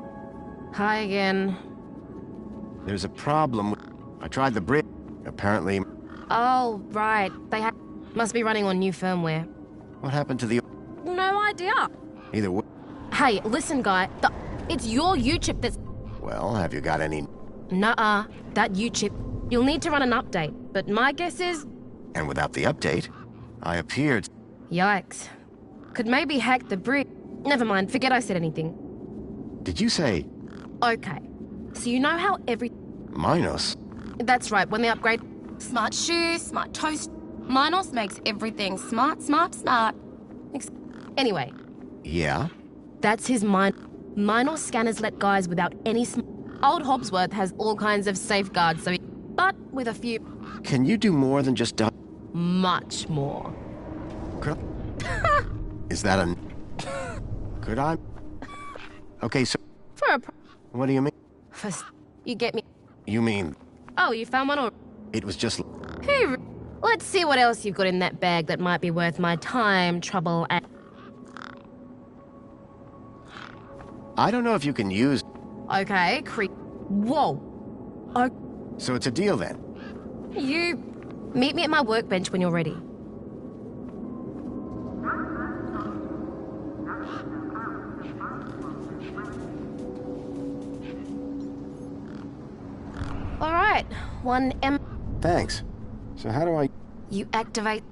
Hi again. There's a problem. I tried the bridge. Apparently... Oh, right. They must be running on new firmware. What happened to the... No idea. Either way... Hey, listen, guy. It's your U-chip that's... Well, have you got any... Nuh-uh. That U-chip. You'll need to run an update, but my guess is... And without the update, I appeared... Yikes. Could maybe hack the bridge. Never mind, forget I said anything. Did you say... Okay. So you know how Minos? That's right, when they upgrade... Smart shoes, smart toast... Minos makes everything smart. Anyway. Yeah? That's his Minos scanners let guys without any Old Hobbsworth has all kinds of safeguards, so but with a few... Can you do more than just... Much more. Is that a... Could I... Okay, so... For a... What do you mean? First, you get me... You mean... Oh, you found one or... It was just... Hey, let's see what else you've got in that bag that might be worth my time, trouble, and... I don't know if you can use... Okay, Whoa. Oh... So it's a deal then? You... Meet me at my workbench when you're ready. one M. Thanks. So how do I... You activate.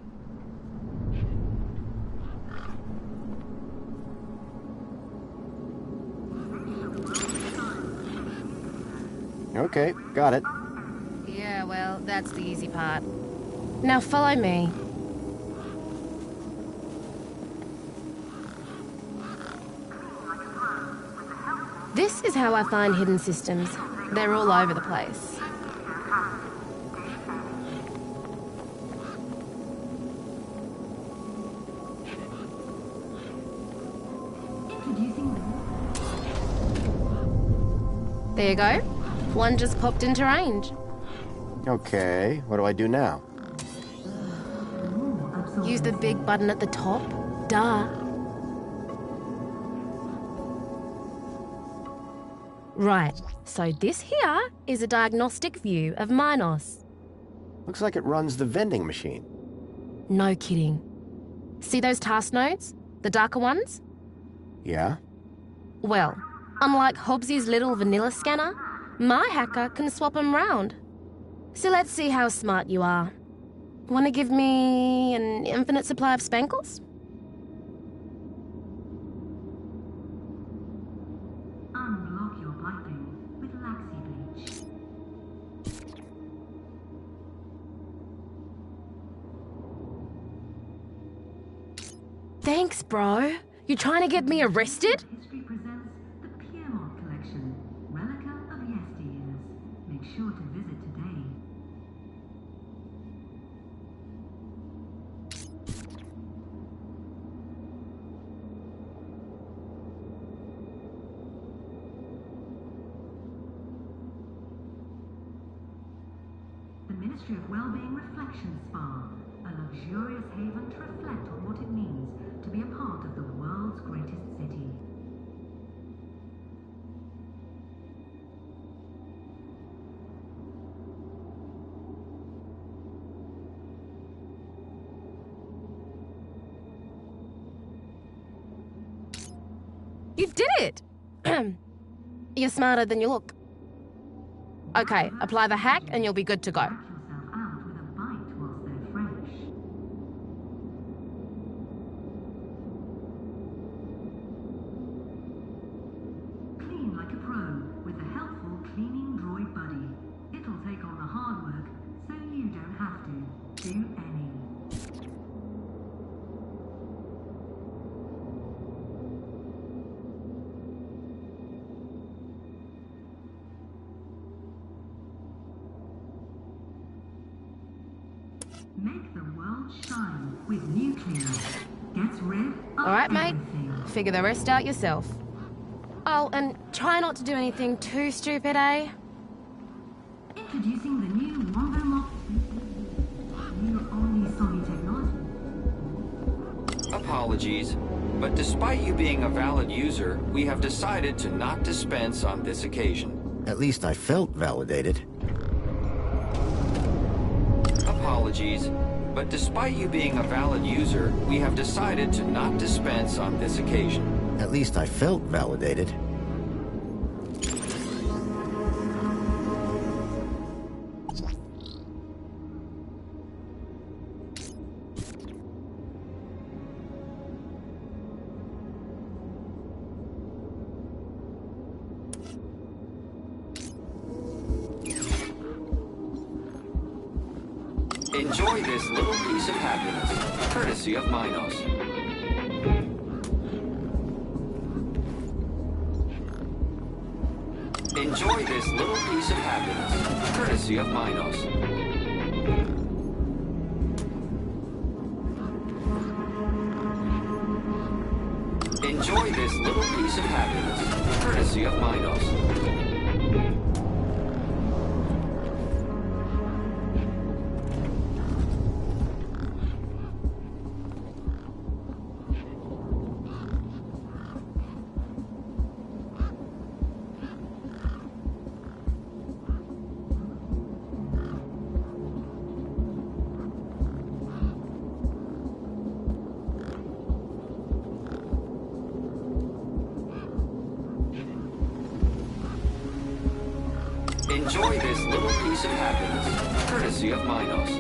Okay, got it. Yeah, well, that's the easy part. Now follow me. This is how I find hidden systems. They're all over the place. There you go. One just popped into range. Okay, what do I do now? Use the big button at the top. Duh. Right, so this here is a diagnostic view of Minos. Looks like it runs the vending machine. No kidding. See those task nodes? The darker ones? Yeah? Well, unlike Hobbsy's little vanilla scanner, my hacker can swap them round. So let's see how smart you are. Want to give me an infinite supply of spankles? Unblock your piping with Laxi Bleach. Thanks, bro. You trying to get me arrested? History presents the Piermont Collection, Relica of Yesteryears. Make sure to visit today. The Ministry of Wellbeing Reflection Spa, a luxurious haven to reflect on what it means to be a part of the world's greatest city. You did it! You're smarter than you look. Okay, apply the hack and you'll be good to go. Knock yourself out with a bite whilst they're fresh. Clean like a pro with a helpful cleaning droid buddy. It'll take on the hard work, so you don't have to do any. Make the world shine with nuclear. Gets rid of Alright, mate. everything. Figure the rest out yourself. Oh, and try not to do anything too stupid, eh? Introducing the new Wombo Mop. New Omni-Sony technology. Apologies, but despite you being a valid user, we have decided to not dispense on this occasion. At least I felt validated. Apologies, but despite you being a valid user, we have decided to not dispense on this occasion. At least I felt validated. Enjoy this little piece of happiness, courtesy of Minos. Enjoy this little piece of happiness, courtesy of Minos. Enjoy this little piece of happiness, courtesy of Minos. Enjoy this little piece of happiness, courtesy of Minos.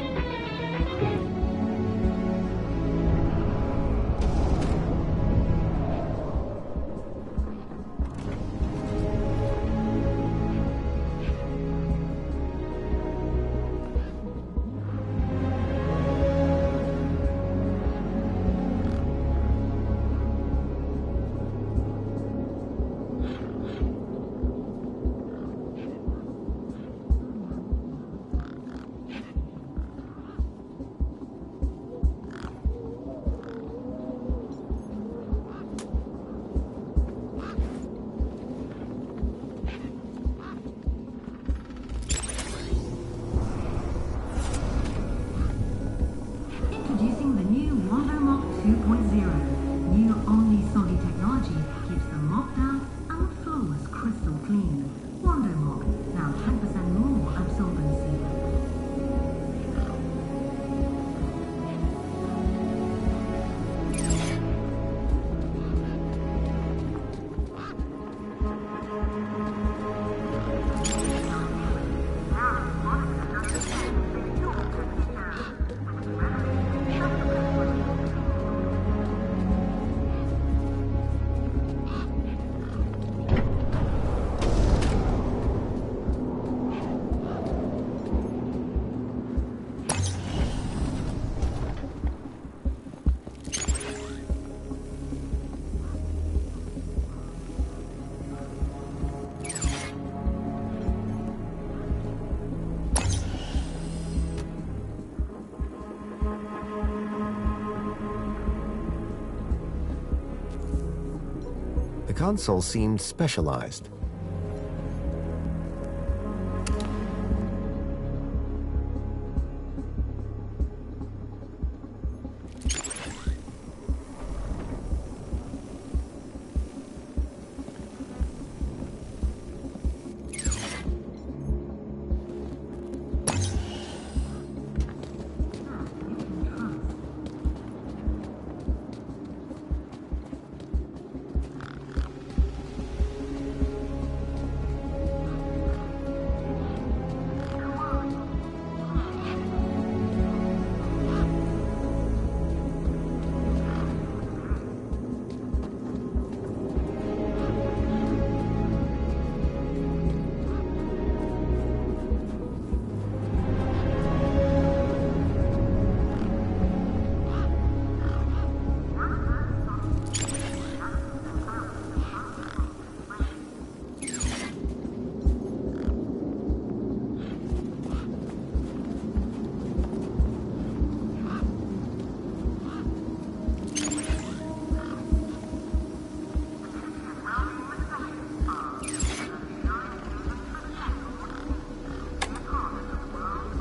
Introducing the new Wando Mop 2.0. New Omni-Soggy technology keeps the mop down and the floors crystal clean. Wando Mop, now 10% more absorbency. The console seemed specialized.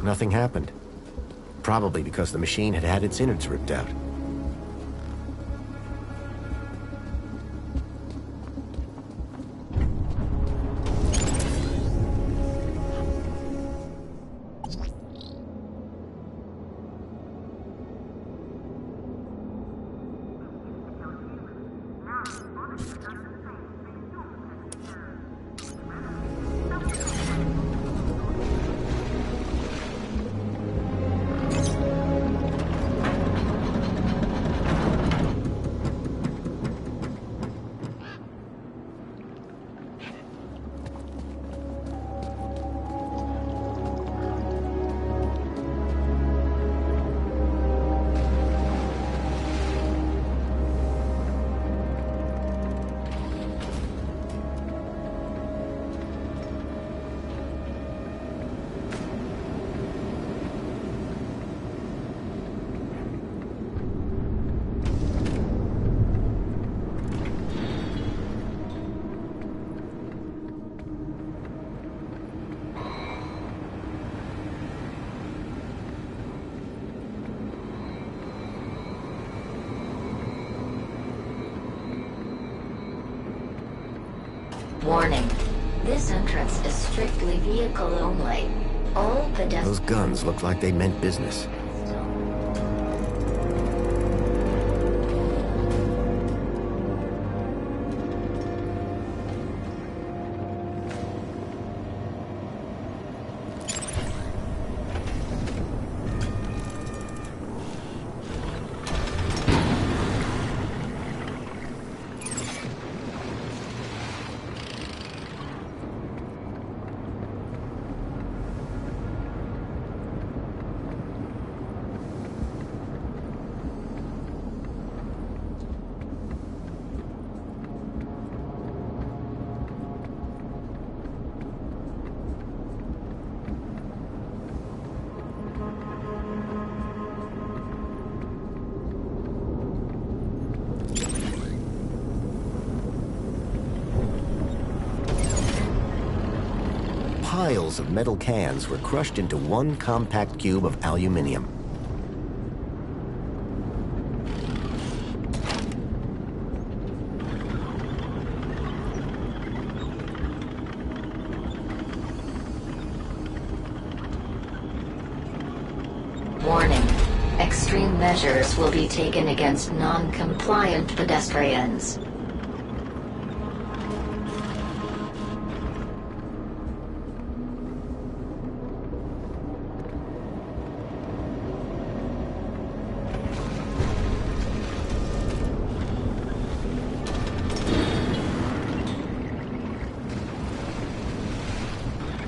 Nothing happened. Probably because the machine had had its innards ripped out. Warning. This entrance is strictly vehicle only. All pedestrians... Those guns looked like they meant business. bills of metal cans were crushed into one compact cube of aluminium. Warning. Extreme measures will be taken against non-compliant pedestrians.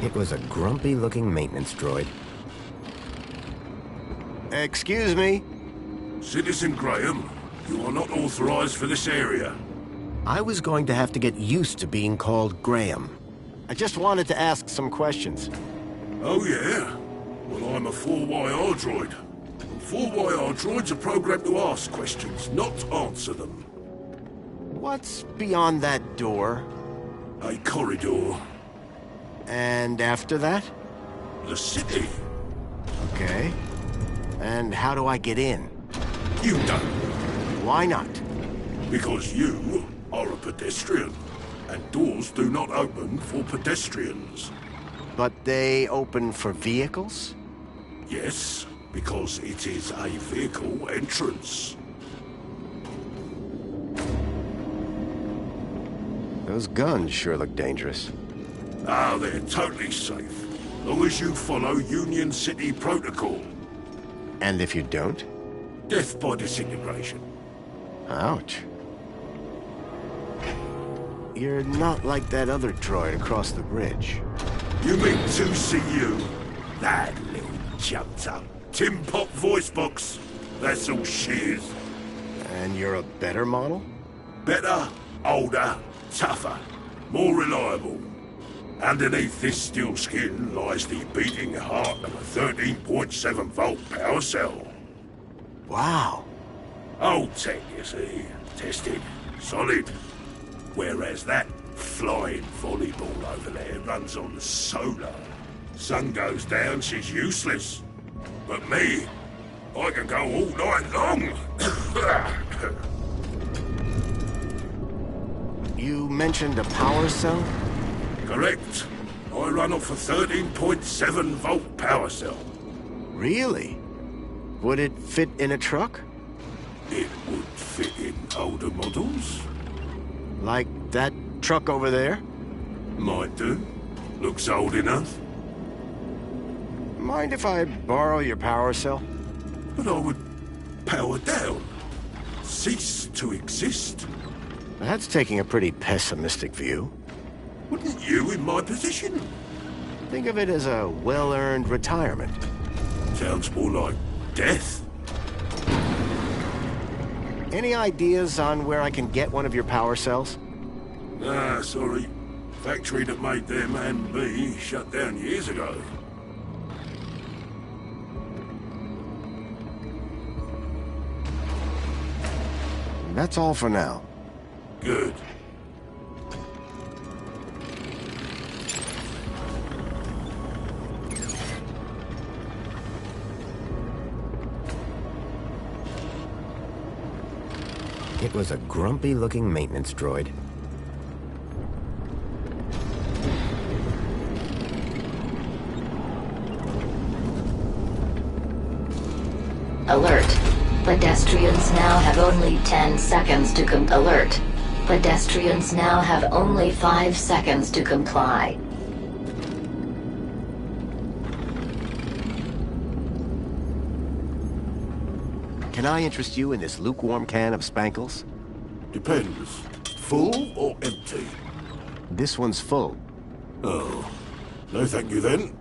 It was a grumpy-looking maintenance droid. Excuse me? Citizen Graham, you are not authorized for this area. I was going to have to get used to being called Graham. I just wanted to ask some questions. Oh yeah? Well, I'm a 4YR droid. 4YR droids are programmed to ask questions, not answer them. What's beyond that door? A corridor. And after that? The city. Okay. And how do I get in? You don't. Why not? Because you are a pedestrian, and doors do not open for pedestrians. But they open for vehicles? Yes, because it is a vehicle entrance. Those guns sure look dangerous. Ah, they're totally safe. Long as you follow Union City protocol. And if you don't? Death by disintegration. Ouch. You're not like that other droid across the bridge. You mean 2CU? That little jumped up Tim Pop voice box. That's all she is. And you're a better model? Better, older, tougher, more reliable. Underneath this steel skin lies the beating heart of a 13.7 volt power cell. Wow. Old tech, you see. Tested. Solid. Whereas that flying volleyball over there runs on solar. Sun goes down, she's useless. But me, I can go all night long. You mentioned a power cell? Correct. I run off a 13.7 volt power cell. Really? Would it fit in a truck? It would fit in older models. Like that truck over there? Might do. Looks old enough. Mind if I borrow your power cell? But I would power down. Cease to exist. That's taking a pretty pessimistic view. Wouldn't you in my position? Think of it as a well-earned retirement. Sounds more like death. Any ideas on where I can get one of your power cells? Ah, sorry. Factory that made them and me shut down years ago. That's all for now. Good. It was a grumpy-looking maintenance droid. Alert. Pedestrians now have only 10 seconds to alert. Pedestrians now have only 5 seconds to comply. Can I interest you in this lukewarm can of Spankles? Depends. Full or empty? This one's full. Oh. No thank you then.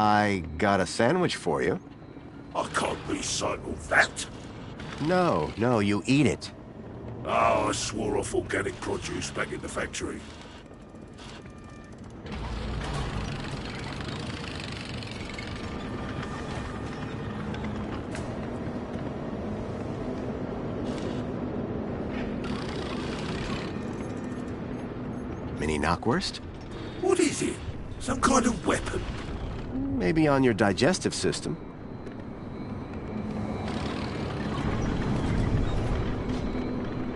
I got a sandwich for you. I can't recycle that. No, you eat it. Oh, I swore off organic produce back in the factory. Mini knockwurst? What is it? Some kind of weapon? Maybe on your digestive system.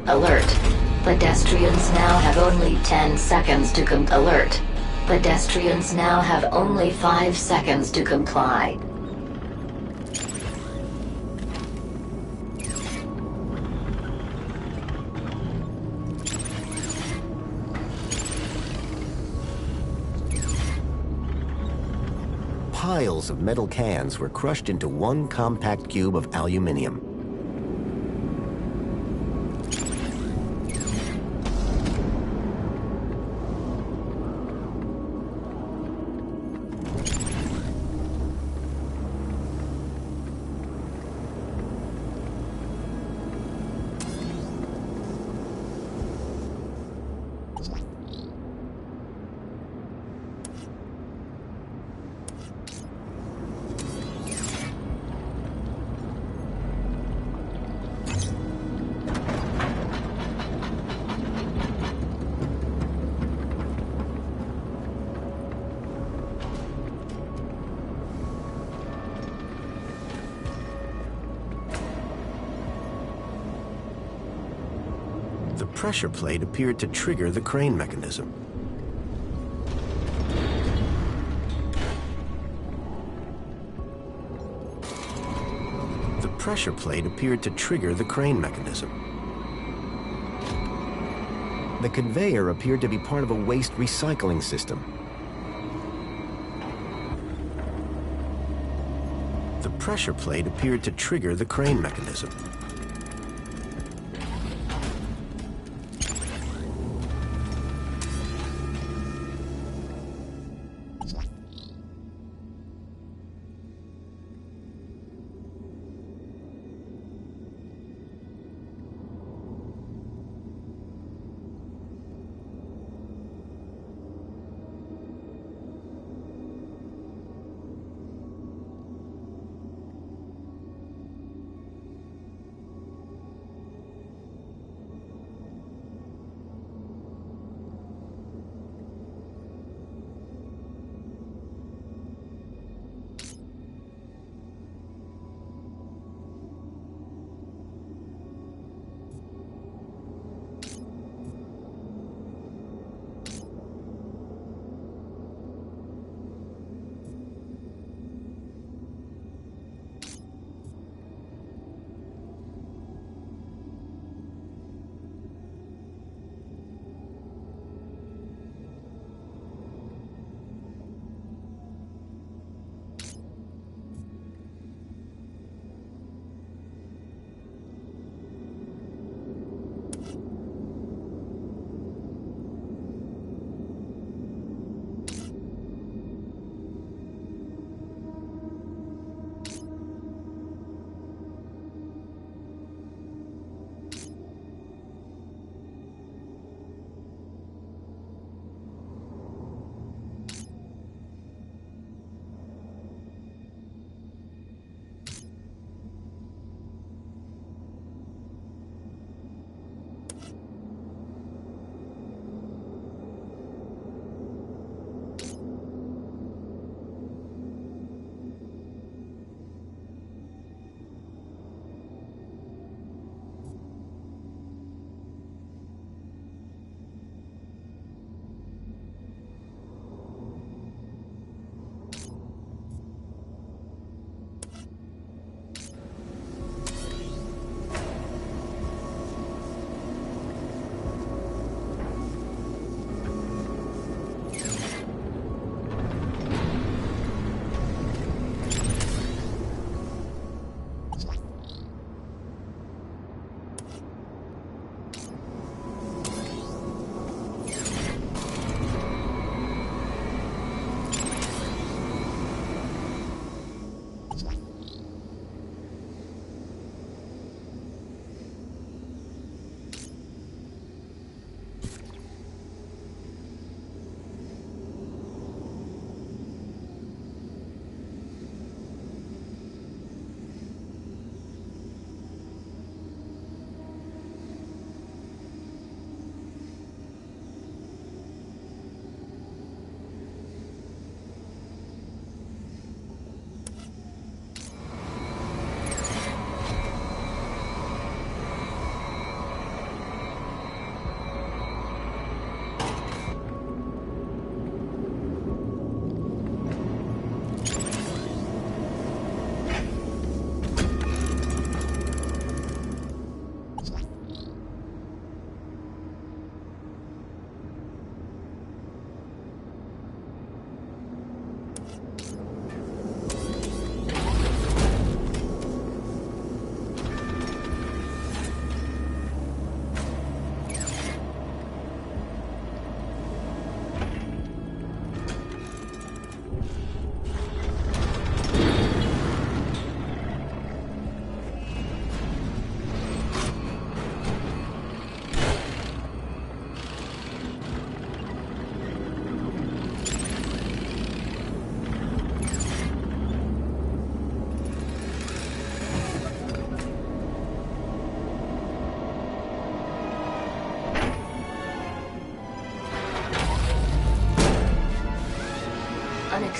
Alert. Pedestrians now have only 10 seconds to alert. Pedestrians now have only 5 seconds to comply. Piles of metal cans were crushed into one compact cube of aluminium. The pressure plate appeared to trigger the crane mechanism. The pressure plate appeared to trigger the crane mechanism. The conveyor appeared to be part of a waste recycling system. The pressure plate appeared to trigger the crane mechanism.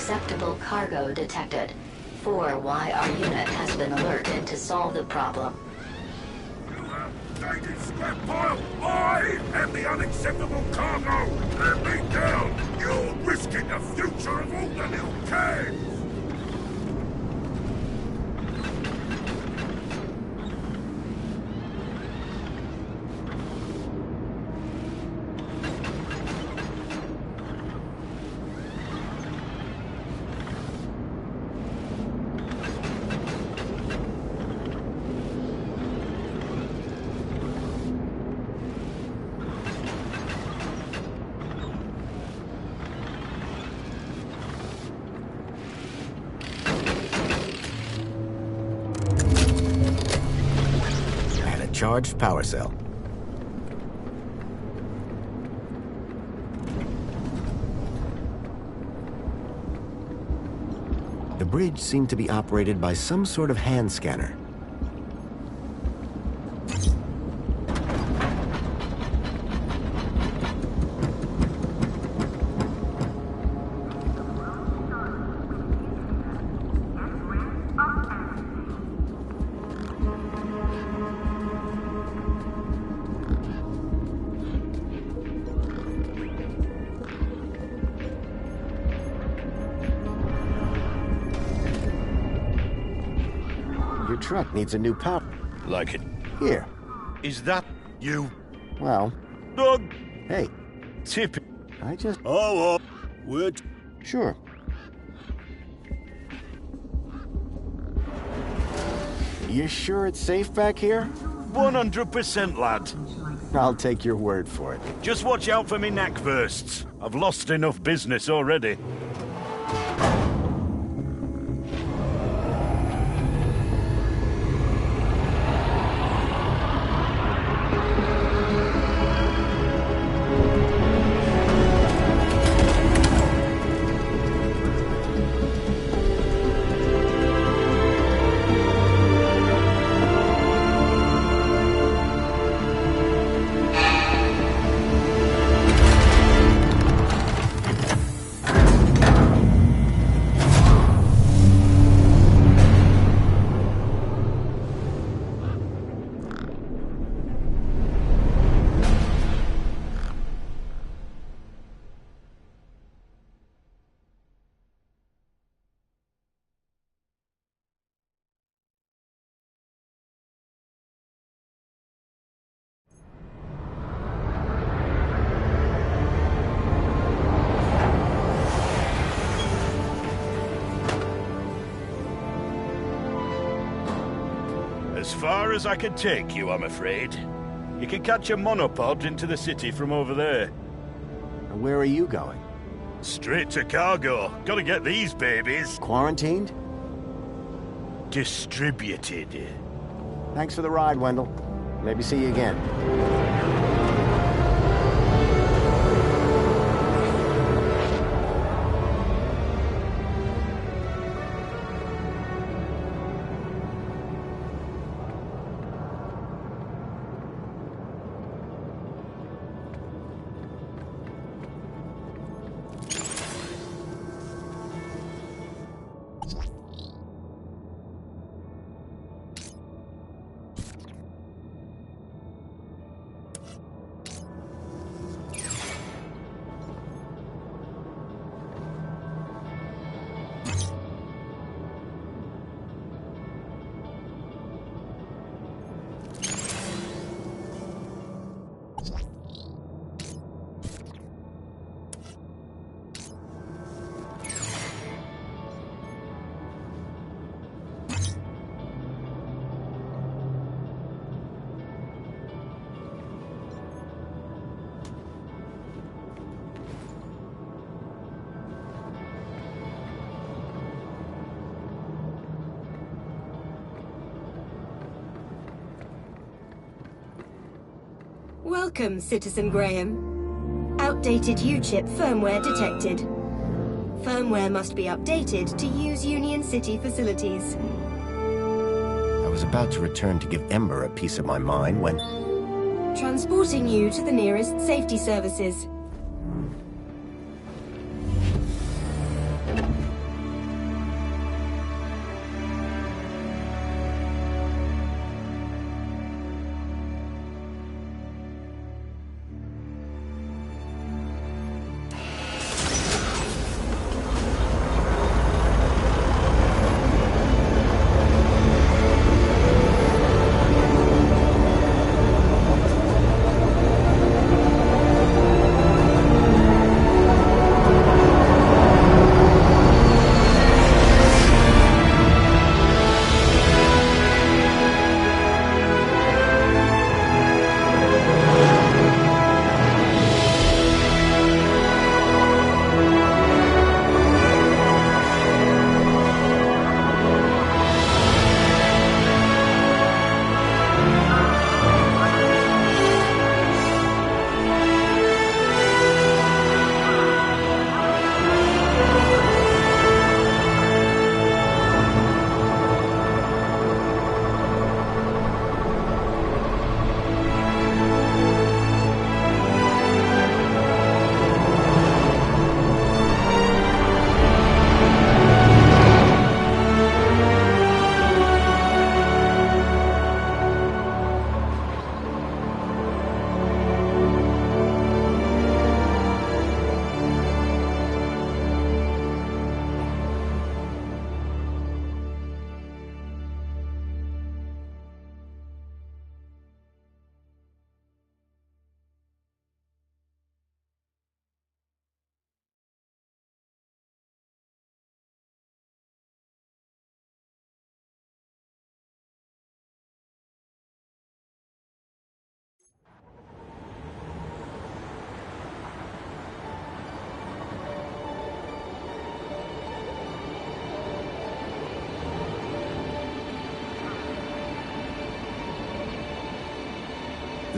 Unacceptable cargo detected. 4 Why our unit has been alerted to solve the problem. Dated scrap pile! I am the unacceptable cargo! Let me down! You're risking the future of all the little cans! Charged power cell. The bridge seemed to be operated by some sort of hand scanner. Your truck needs a new power. Like it. Here. Is that you? Well. Doug! Hey. Tip. I just... Oh, word. Sure. You sure it's safe back here? 100%, lad. I'll take your word for it. Just watch out for me neck bursts. I've lost enough business already. As far as I can take you, I'm afraid. You can catch a monopod into the city from over there. Where are you going? Straight to cargo. Gotta get these babies. Quarantined? Distributed. Thanks for the ride, Wendell. Maybe see you again. Welcome, Citizen Graham. Outdated U-chip firmware detected. Firmware must be updated to use Union City facilities. I was about to return to give Ember a piece of my mind when... Transporting you to the nearest safety services.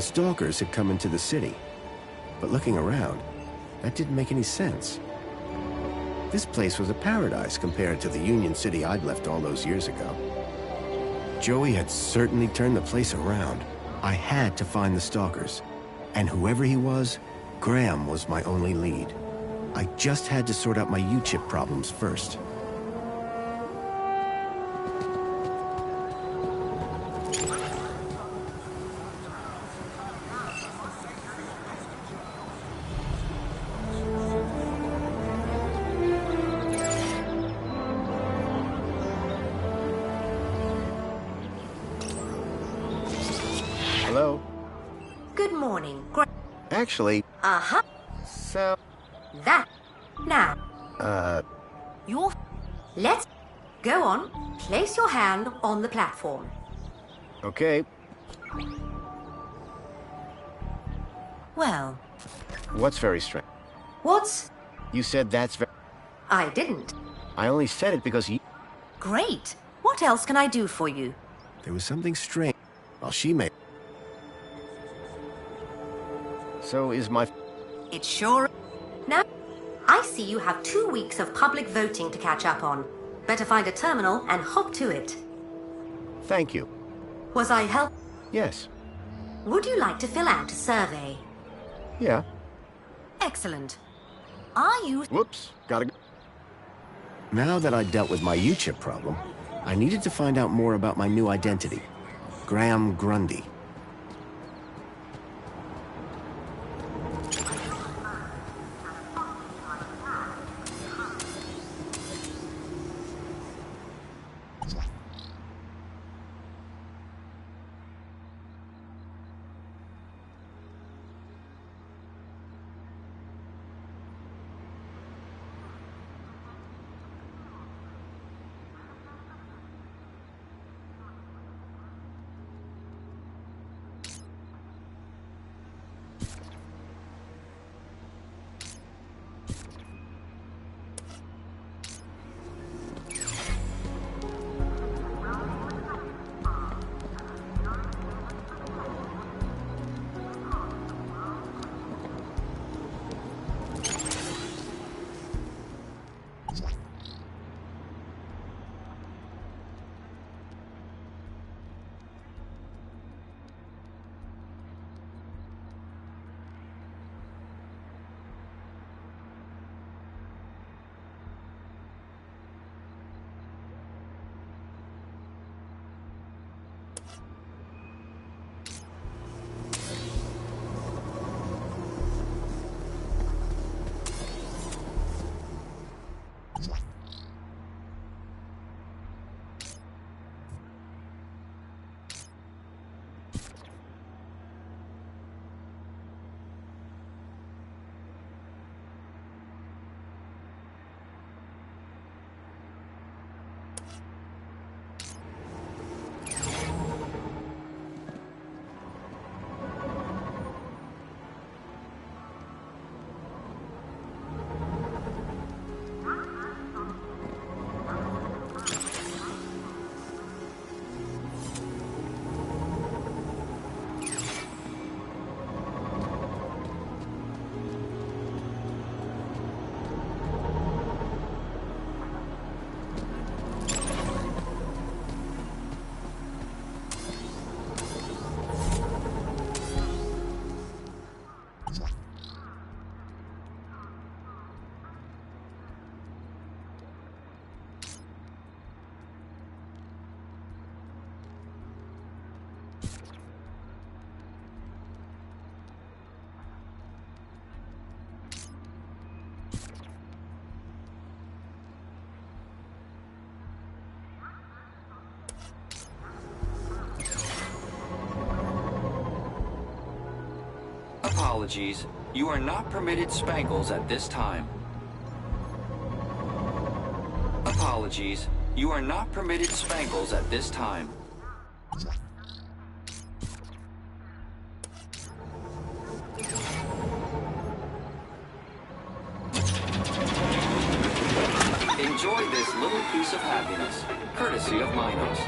The stalkers had come into the city. But looking around, that didn't make any sense. This place was a paradise compared to the Union City I'd left all those years ago. Joey had certainly turned the place around. I had to find the stalkers. And whoever he was, Graham was my only lead. I just had to sort out my U-chip problems first. Hello? Good morning. Actually, Uh-huh. so... That. Now. You're... Let's go on. Place your hand on the platform. Okay. Well, What's very strange? what's... You said that's very... I didn't. I only said it because you... Great. What else can I do for you? There was something strange. Well, she made... So is my... It sure... Now, I see you have 2 weeks of public voting to catch up on. Better find a terminal and hop to it. Thank you. Was I help? Yes. Would you like to fill out a survey? Yeah. Excellent. Are you... Whoops. Gotta go. Now that I'd dealt with my U-chip problem, I needed to find out more about my new identity. Graham Grundy. Apologies. You are not permitted spangles at this time. Apologies. You are not permitted spangles at this time. Enjoy this little piece of happiness, courtesy of Minos.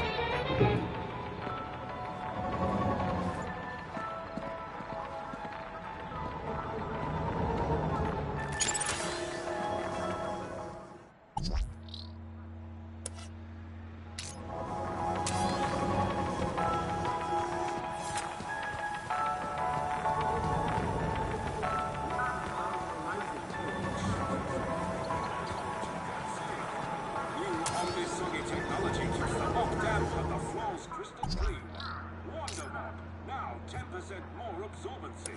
more absorbency.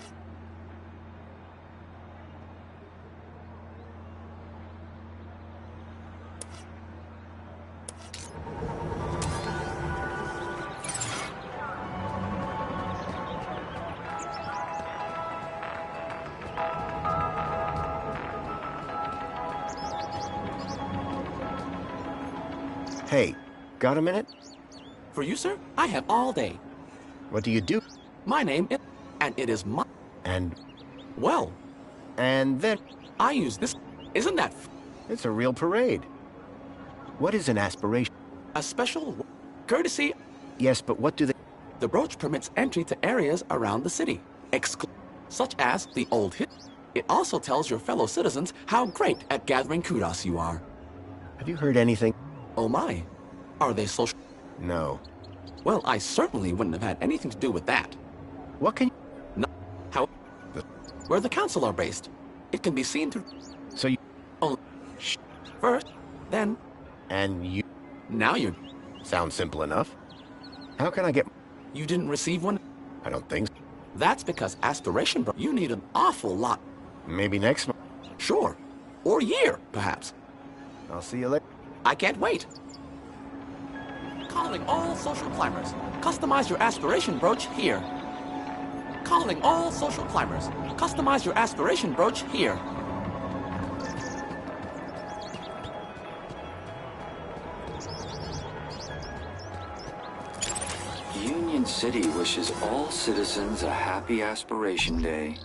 Hey, got a minute? For you, sir, I have all day. What do you do? My name is... and it is my... And... Well... And then... I use this... Isn't that... It's a real parade. What is an aspiration? A special... courtesy... Yes, but what do they... The brooch permits entry to areas around the city, such as the Old Hit. It also tells your fellow citizens how great at gathering kudos you are. Have you heard anything? Oh my. Are they social? No. Well, I certainly wouldn't have had anything to do with that. What can you... No. How... Where the council are based. It can be seen through... So you... Oh... First, then... And you... Now you... Sounds simple enough. How can I get... You didn't receive one? I don't think so. That's because aspiration, bro. You need an awful lot. Maybe next month. Sure. Or year, perhaps. I'll see you later. I can't wait. Calling all social climbers. Customize your aspiration brooch here. Calling all social climbers. Customize your aspiration brooch here. Union City wishes all citizens a happy Aspiration Day.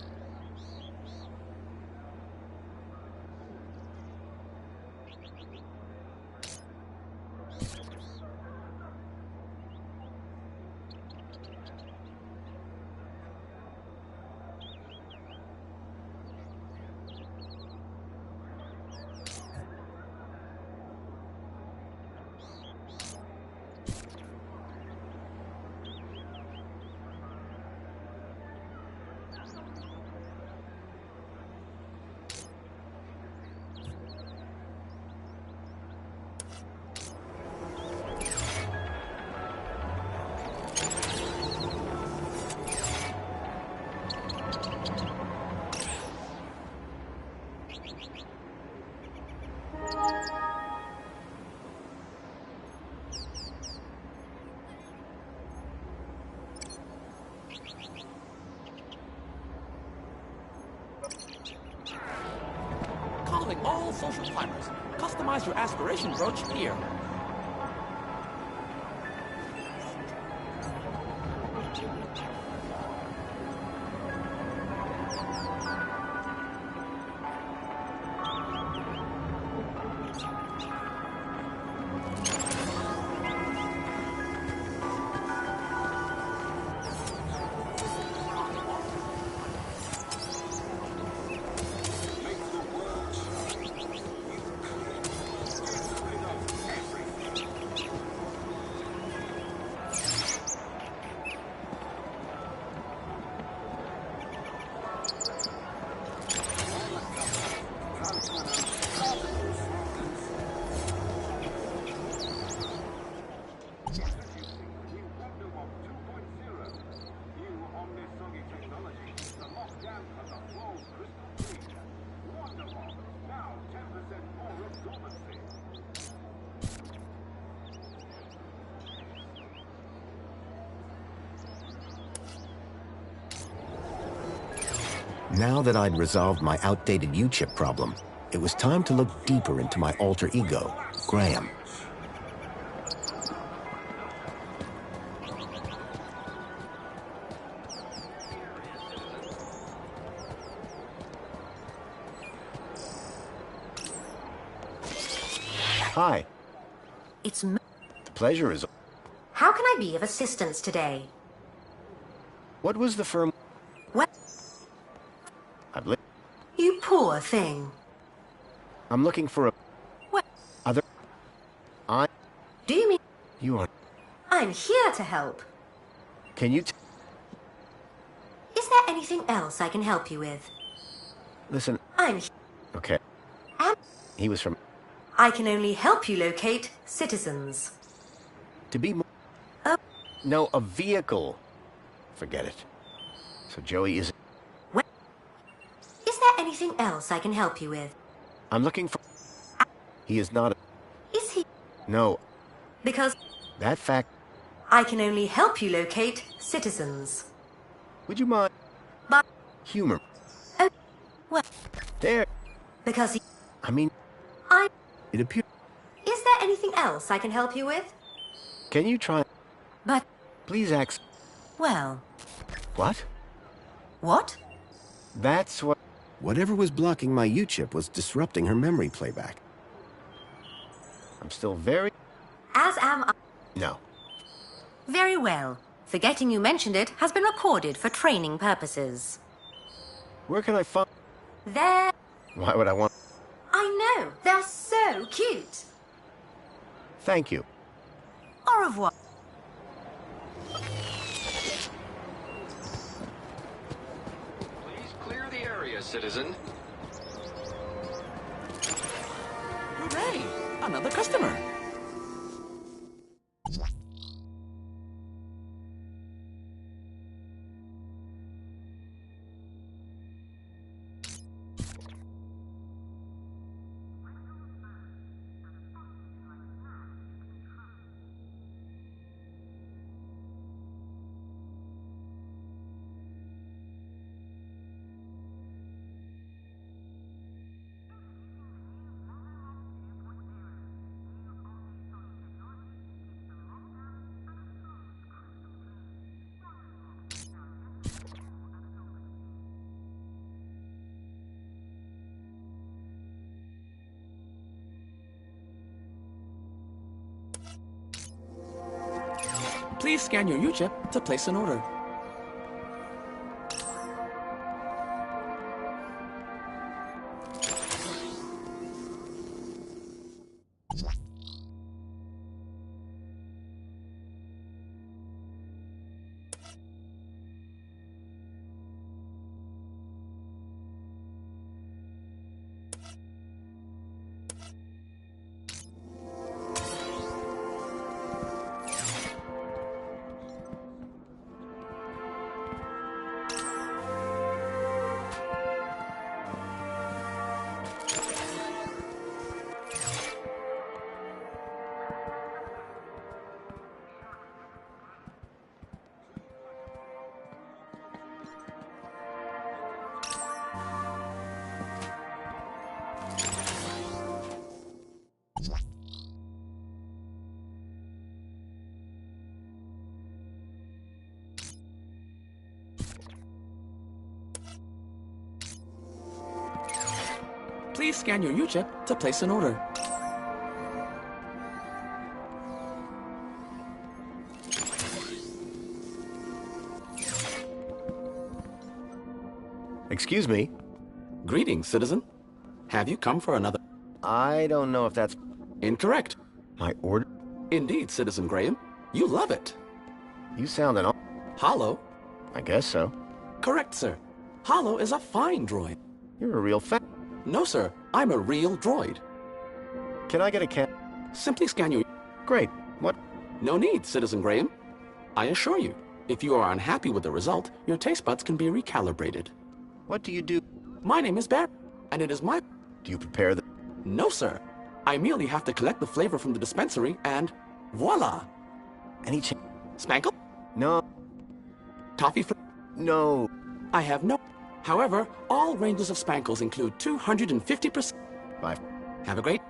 Calling all social climbers. Customize your aspiration brooch here. Now that I'd resolved my outdated U-chip problem, it was time to look deeper into my alter ego, Graham. Hi. It's... The pleasure is... How can I be of assistance today? What was the firm... What? You poor thing. I'm looking for a... What? Other... Do you mean... You are... I'm here to help. Can you... Is there anything else I can help you with? Listen... I'm... Okay. And... He was from... I can only help you locate citizens. To be more... Oh. No, a vehicle. Forget it. So Joey is... Well, is there anything else I can help you with? I'm looking for... He is not... Is he? No. Because That fact... I can only help you locate citizens. Would you mind... But... Humor. Oh, well... There. Because I mean... I... It appears... Is there anything else I can help you with? Can you try... But... Please ask... Well... What? What? That's what... Whatever was blocking my U-chip was disrupting her memory playback. I'm still very... As am I. No. Very well. Forgetting you mentioned it has been recorded for training purposes. Where can I find... There... Why would I want... I know. They're so cute. Thank you. Au revoir. Please clear the area, citizen. Hooray! Another customer. Please scan your U-chip to place an order. Please scan your U-chip to place an order. Excuse me? Greetings, citizen. Have you come for another? I don't know if that's... Incorrect. My order? Indeed, Citizen Graham. You love it. You sound an... Hollow? I guess so. Correct, sir. Hollow is a fine droid. You're a real fan. No, sir. I'm a real droid. Can I get a can? Simply scan your... Great. What? No need, Citizen Graham. I assure you, if you are unhappy with the result, your taste buds can be recalibrated. What do you do? My name is Barry, and it is my... Do you prepare the... No, sir. I merely have to collect the flavor from the dispensary and... voila! Any ch... Spankle? No. Toffee fl... No. I have no... However, all ranges of Spankles include 250%... Bye. Have a great...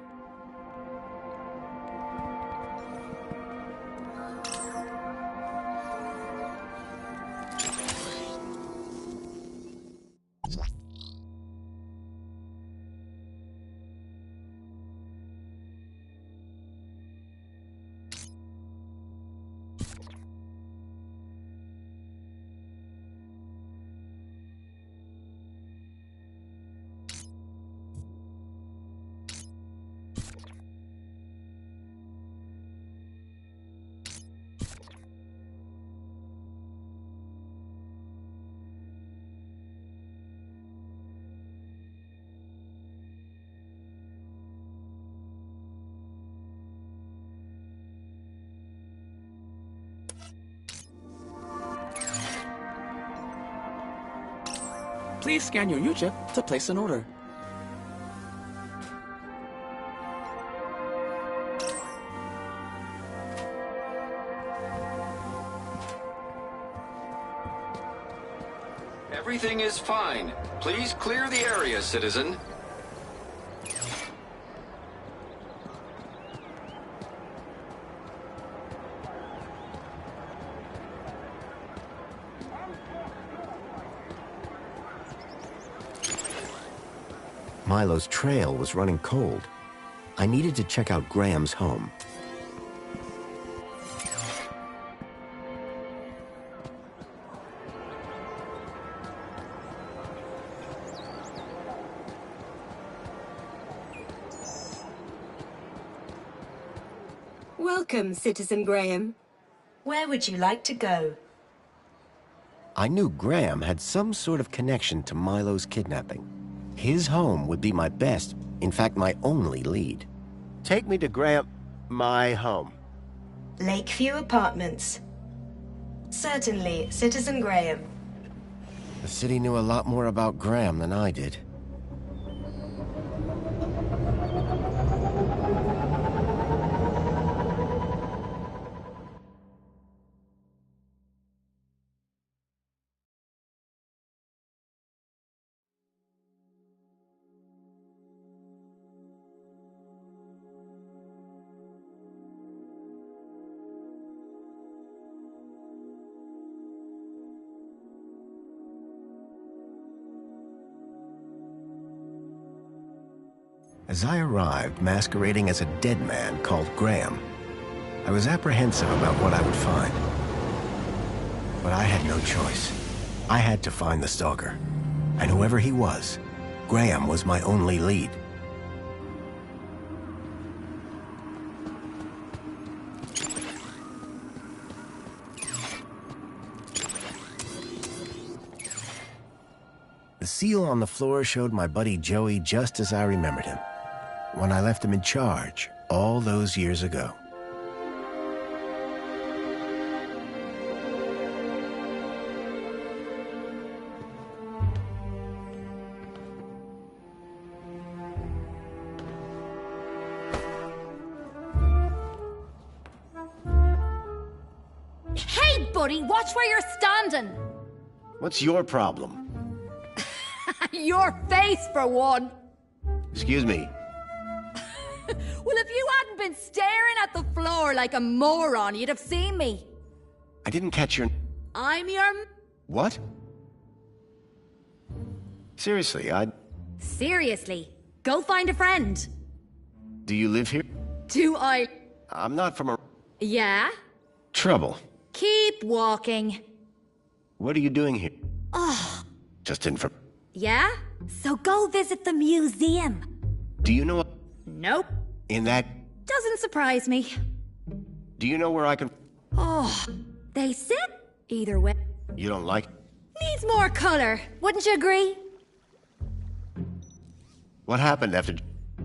Please scan your U-chip to place an order. Everything is fine. Please clear the area, citizen. Milo's trail was running cold. I needed to check out Graham's home. Welcome, Citizen Graham. Where would you like to go? I knew Graham had some sort of connection to Milo's kidnapping. His home would be my best, in fact, my only lead. Take me to Graham... my home. Lakeview Apartments. Certainly, Citizen Graham. The city knew a lot more about Graham than I did. As I arrived, masquerading as a dead man called Graham, I was apprehensive about what I would find. But I had no choice. I had to find the stalker. And whoever he was, Graham was my only lead. The seal on the floor showed my buddy Joey just as I remembered him, when I left him in charge all those years ago. Hey, buddy, watch where you're standing. What's your problem? Your face, for one. Excuse me. Well, if you hadn't been staring at the floor like a moron, you'd have seen me. I didn't catch your... I'm your... What? Seriously, Seriously, go find a friend. Do you live here? Do I... I'm not from a... Yeah? Trouble. Keep walking. What are you doing here? Oh, Just in for... yeah? So go visit the museum. Do you know... Nope. In that... Doesn't surprise me. Do you know where I can... Oh, they sit either way. You don't like... Needs more color, wouldn't you agree? What happened after...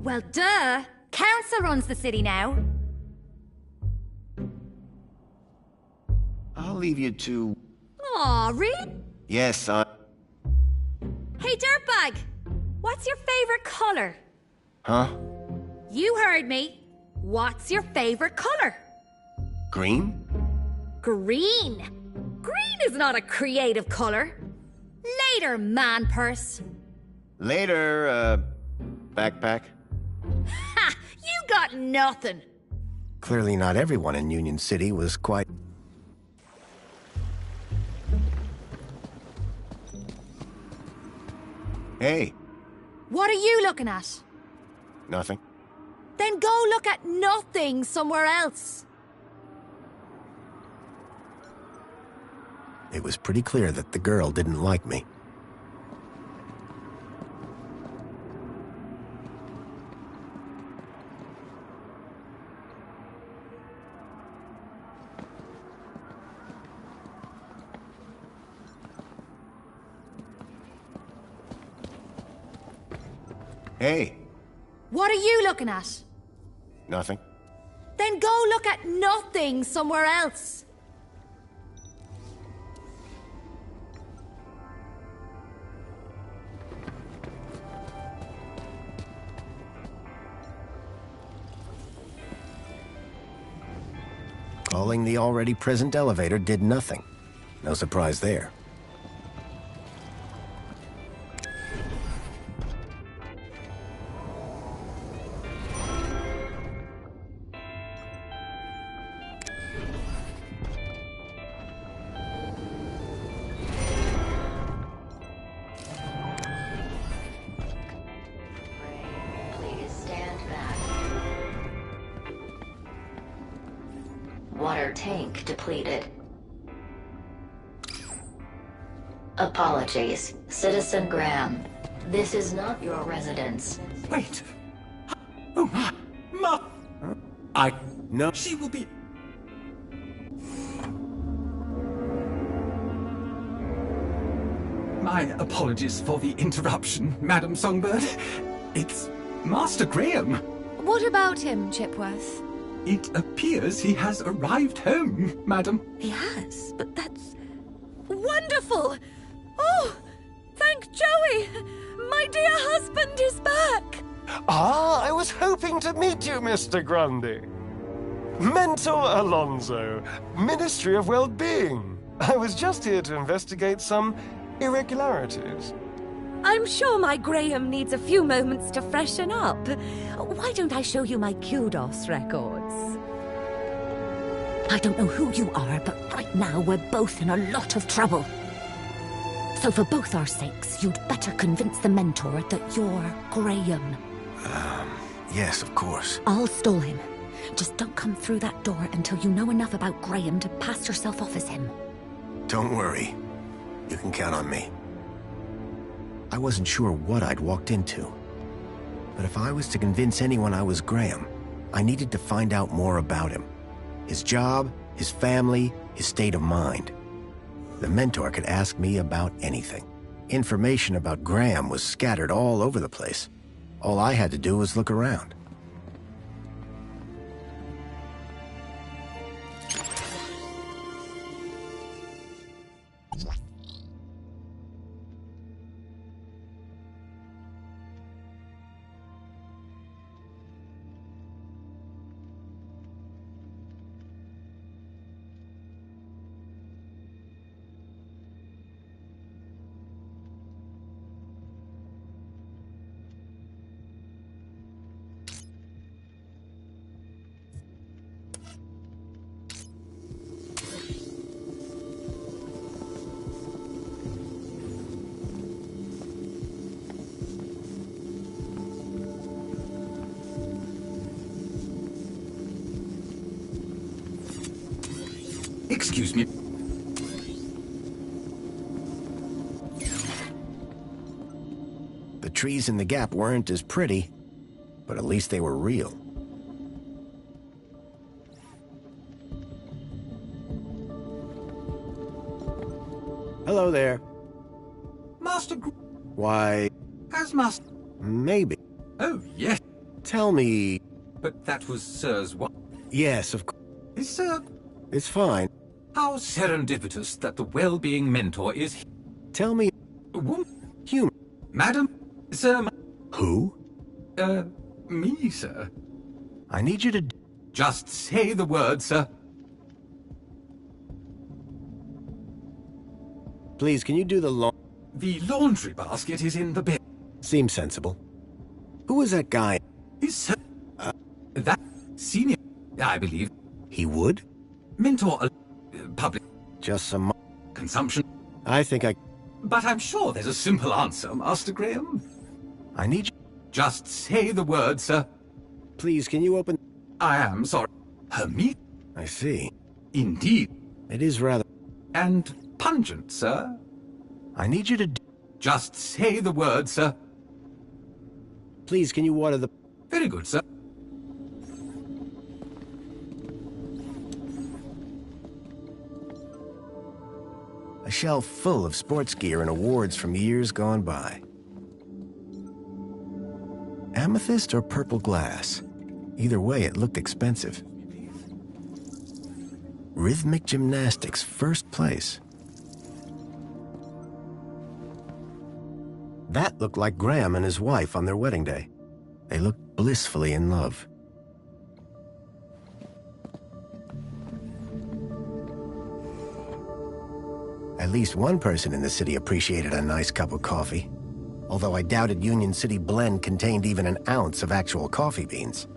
Well, duh. Council runs the city now. I'll leave you to... Aw, really? Yes, Hey, dirtbag! What's your favorite color? Huh? You heard me. What's your favorite color? Green? Green. Green is not a creative color. Later, man purse. Later, backpack. Ha! You got nothing. Clearly not everyone in Union City was quite... Hey, What are you looking at? nothing. Then go look at nothing somewhere else. It was pretty clear that the girl didn't like me. Hey, What are you looking at? nothing. Then go look at nothing somewhere else. Pulling the already present elevator did nothing. No surprise there. Please stand back. Water tank depleted. Apologies, Citizen Graham. This is not your residence. Wait. Oh, No. She will be... My apologies for the interruption, Madam Songbird. It's Master Graham. What about him, Chipworth? It appears he has arrived home, Madam. He has, but that's wonderful! Oh, thank Joey! My dear husband is back! Ah, I was hoping to meet you, Mr. Grundy. Mentor Alonso, Ministry of Well-Being. I was just here to investigate some irregularities. I'm sure my Graham needs a few moments to freshen up. Why don't I show you my kudos records? I don't know who you are, but right now we're both in a lot of trouble. So for both our sakes, you'd better convince the Mentor that you're Graham. Yes, of course. I'll stall him. Just don't come through that door until you know enough about Graham to pass yourself off as him. Don't worry. You can count on me. I wasn't sure what I'd walked into. But if I was to convince anyone I was Graham, I needed to find out more about him. His job, his family, his state of mind. The Mentor could ask me about anything. Information about Graham was scattered all over the place. All I had to do was look around. Excuse me. The trees in the gap weren't as pretty, but at least they were real. Hello there. Why... As Master... Maybe. Oh, yes. Tell me... But that was Sir's what? Yes, of course. Is Sir... It's fine. How serendipitous that the well-being Mentor is... Tell me... Human. Madam? Sir... Who? Me, sir. I need you to... Just say the word, sir. Please, can you do the The laundry basket is in the bed. Seems sensible. Who was that guy? Is that senior, I believe. He would? Mentor, public... Just some... Consumption. I think I... But I'm sure there's a simple answer, Master Graham. I need you... Just say the word, sir. Please, can you open... I am sorry. Her meat? I see. Indeed. It is rather... And pungent, sir. I need you to... Just say the word, sir. Please, can you water the... Very good, sir. A shelf full of sports gear and awards from years gone by. Amethyst or purple glass? Either way, it looked expensive. Rhythmic gymnastics, first place. That looked like Graham and his wife on their wedding day. They looked blissfully in love. At least one person in the city appreciated a nice cup of coffee, although I doubted Union City blend contained even an ounce of actual coffee beans.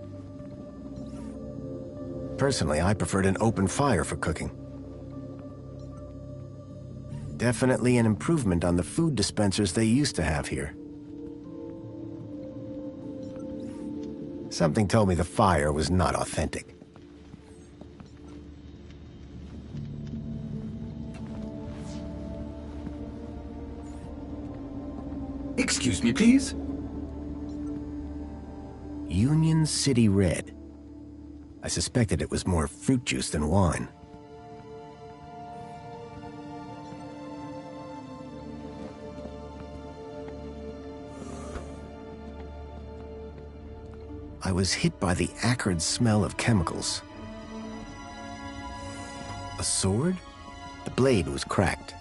Personally, I preferred an open fire for cooking. Definitely an improvement on the food dispensers they used to have here. Something told me the fire was not authentic. Excuse me, please? Union City Red. I suspected it was more fruit juice than wine. I was hit by the acrid smell of chemicals. A sword? The blade was cracked.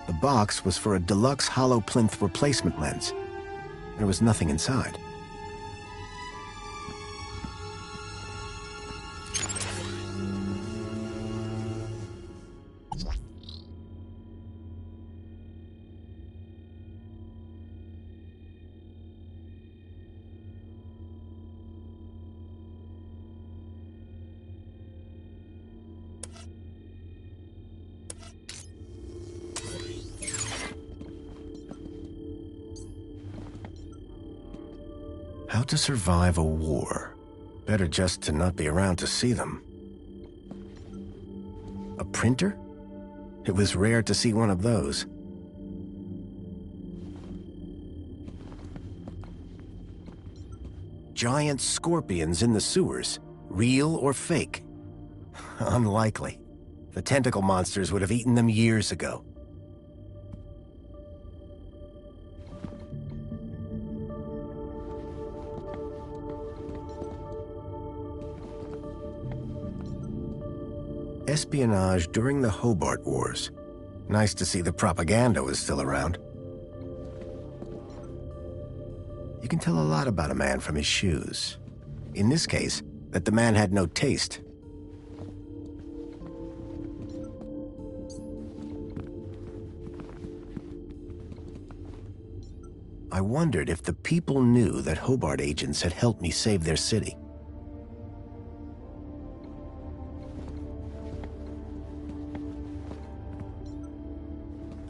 The box was for a deluxe hollow plinth replacement lens. There was nothing inside. How to survive a war. Better just to not be around to see them. A printer? It was rare to see one of those. Giant scorpions in the sewers. Real or fake? Unlikely. The tentacle monsters would have eaten them years ago. Espionage during the Hobart Wars. Nice to see the propaganda was still around. You can tell a lot about a man from his shoes. In this case, that the man had no taste. I wondered if the people knew that Hobart agents had helped me save their city.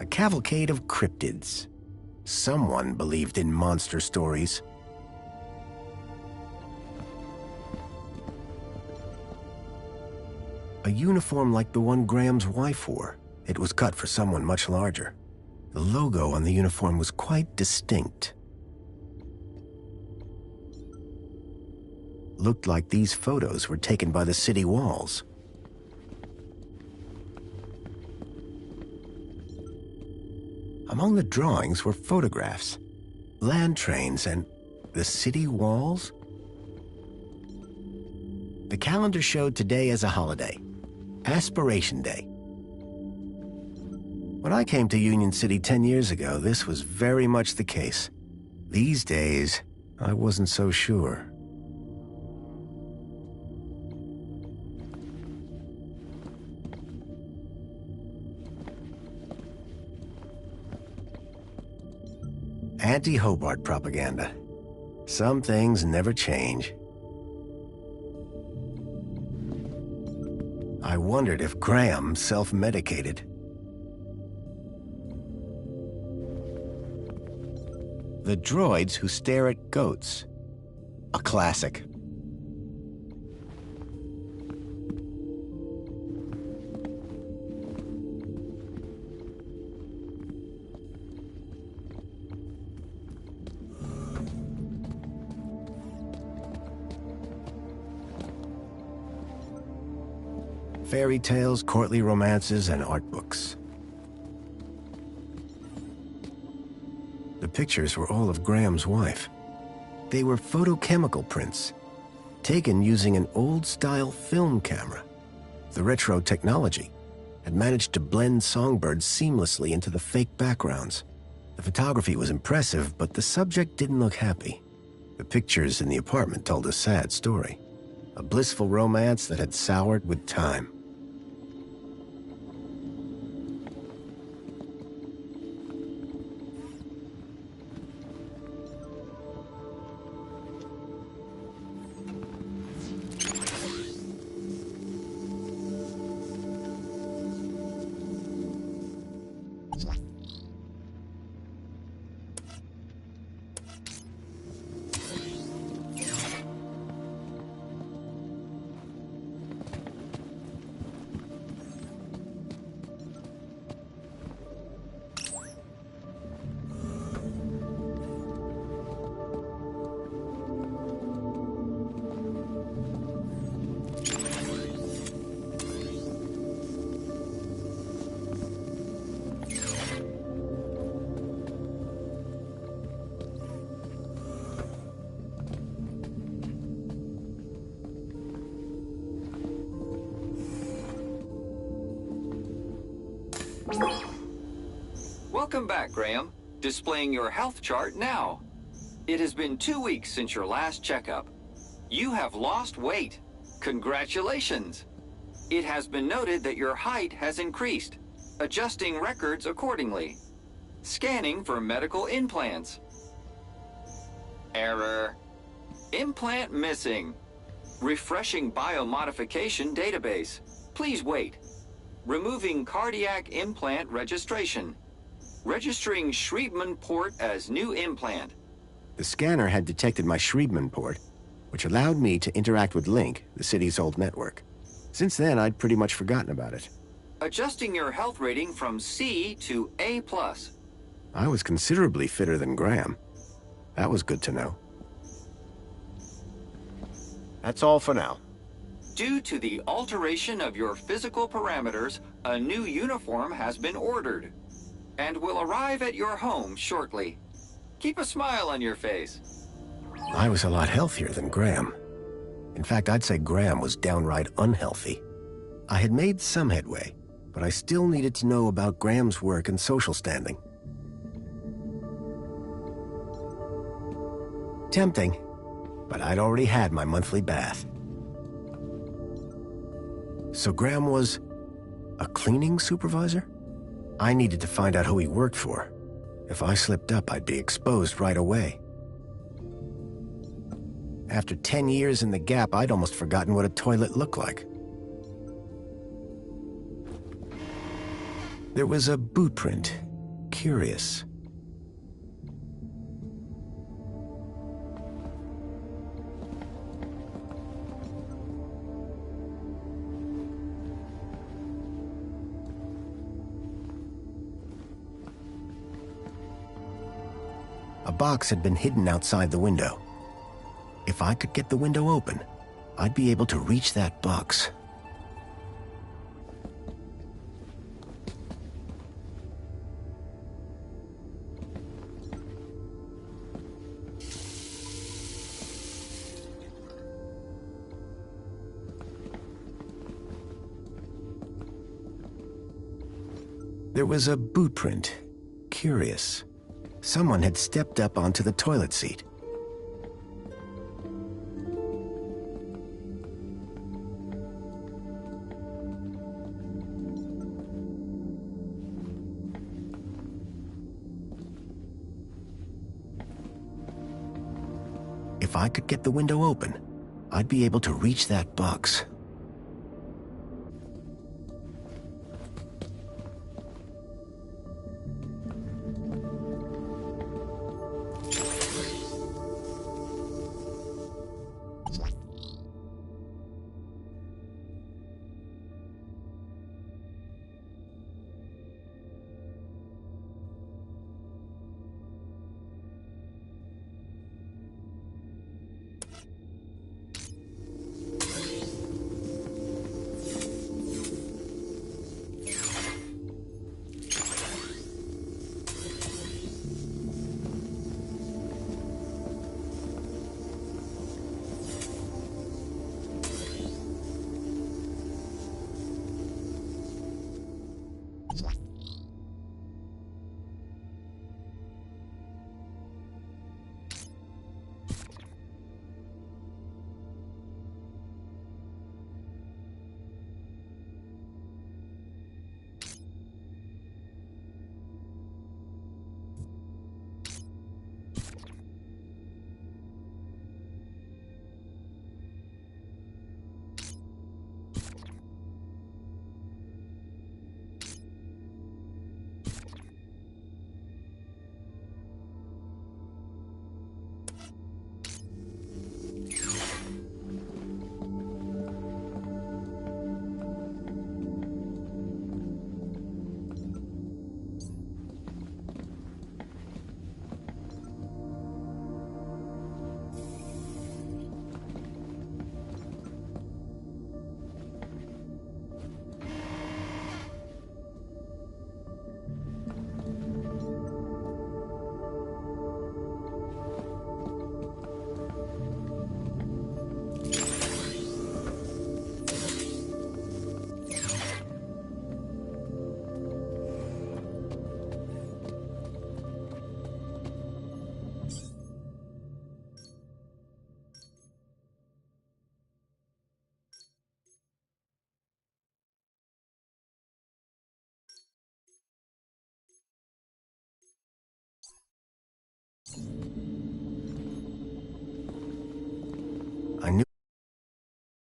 A cavalcade of cryptids. Someone believed in monster stories. A uniform like the one Graham's wife wore. It was cut for someone much larger. The logo on the uniform was quite distinct. Looked like these photos were taken by the city walls. Among the drawings were photographs, land trains, and the city walls? The calendar showed today as a holiday, Aspiration Day. When I came to Union City 10 years ago, this was very much the case. These days, I wasn't so sure. Anti-Hobart propaganda. Some things never change. I wondered if Graham self-medicated. The droids who stare at goats. A classic. Fairy tales, courtly romances, and art books. The pictures were all of Graham's wife. They were photochemical prints, taken using an old-style film camera. The retro technology had managed to blend songbirds seamlessly into the fake backgrounds. The photography was impressive, but the subject didn't look happy. The pictures in the apartment told a sad story. A blissful romance that had soured with time. Welcome back, Graham. Displaying your health chart now. It has been 2 weeks since your last checkup. You have lost weight. Congratulations. It has been noted that your height has increased, adjusting records accordingly. Scanning for medical implants. Error. Implant missing. Refreshing biomodification database. Please wait. Removing cardiac implant registration. Registering Schriebman port as new implant. The scanner had detected my Schriebman port, which allowed me to interact with Link, the city's old network. Since then, I'd pretty much forgotten about it. Adjusting your health rating from C to A+. I was considerably fitter than Graham. That was good to know. That's all for now. Due to the alteration of your physical parameters, a new uniform has been ordered and will arrive at your home shortly. Keep a smile on your face. I was a lot healthier than Graham. In fact, I'd say Graham was downright unhealthy. I had made some headway, but I still needed to know about Graham's work and social standing. Tempting, but I'd already had my monthly bath. So Graham was a cleaning supervisor? I needed to find out who he worked for. If I slipped up, I'd be exposed right away. After 10 years in the Gap, I'd almost forgotten what a toilet looked like. There was a boot print. Curious. A box had been hidden outside the window. If I could get the window open, I'd be able to reach that box. There was a boot print. Curious. Someone had stepped up onto the toilet seat. If I could get the window open, I'd be able to reach that box.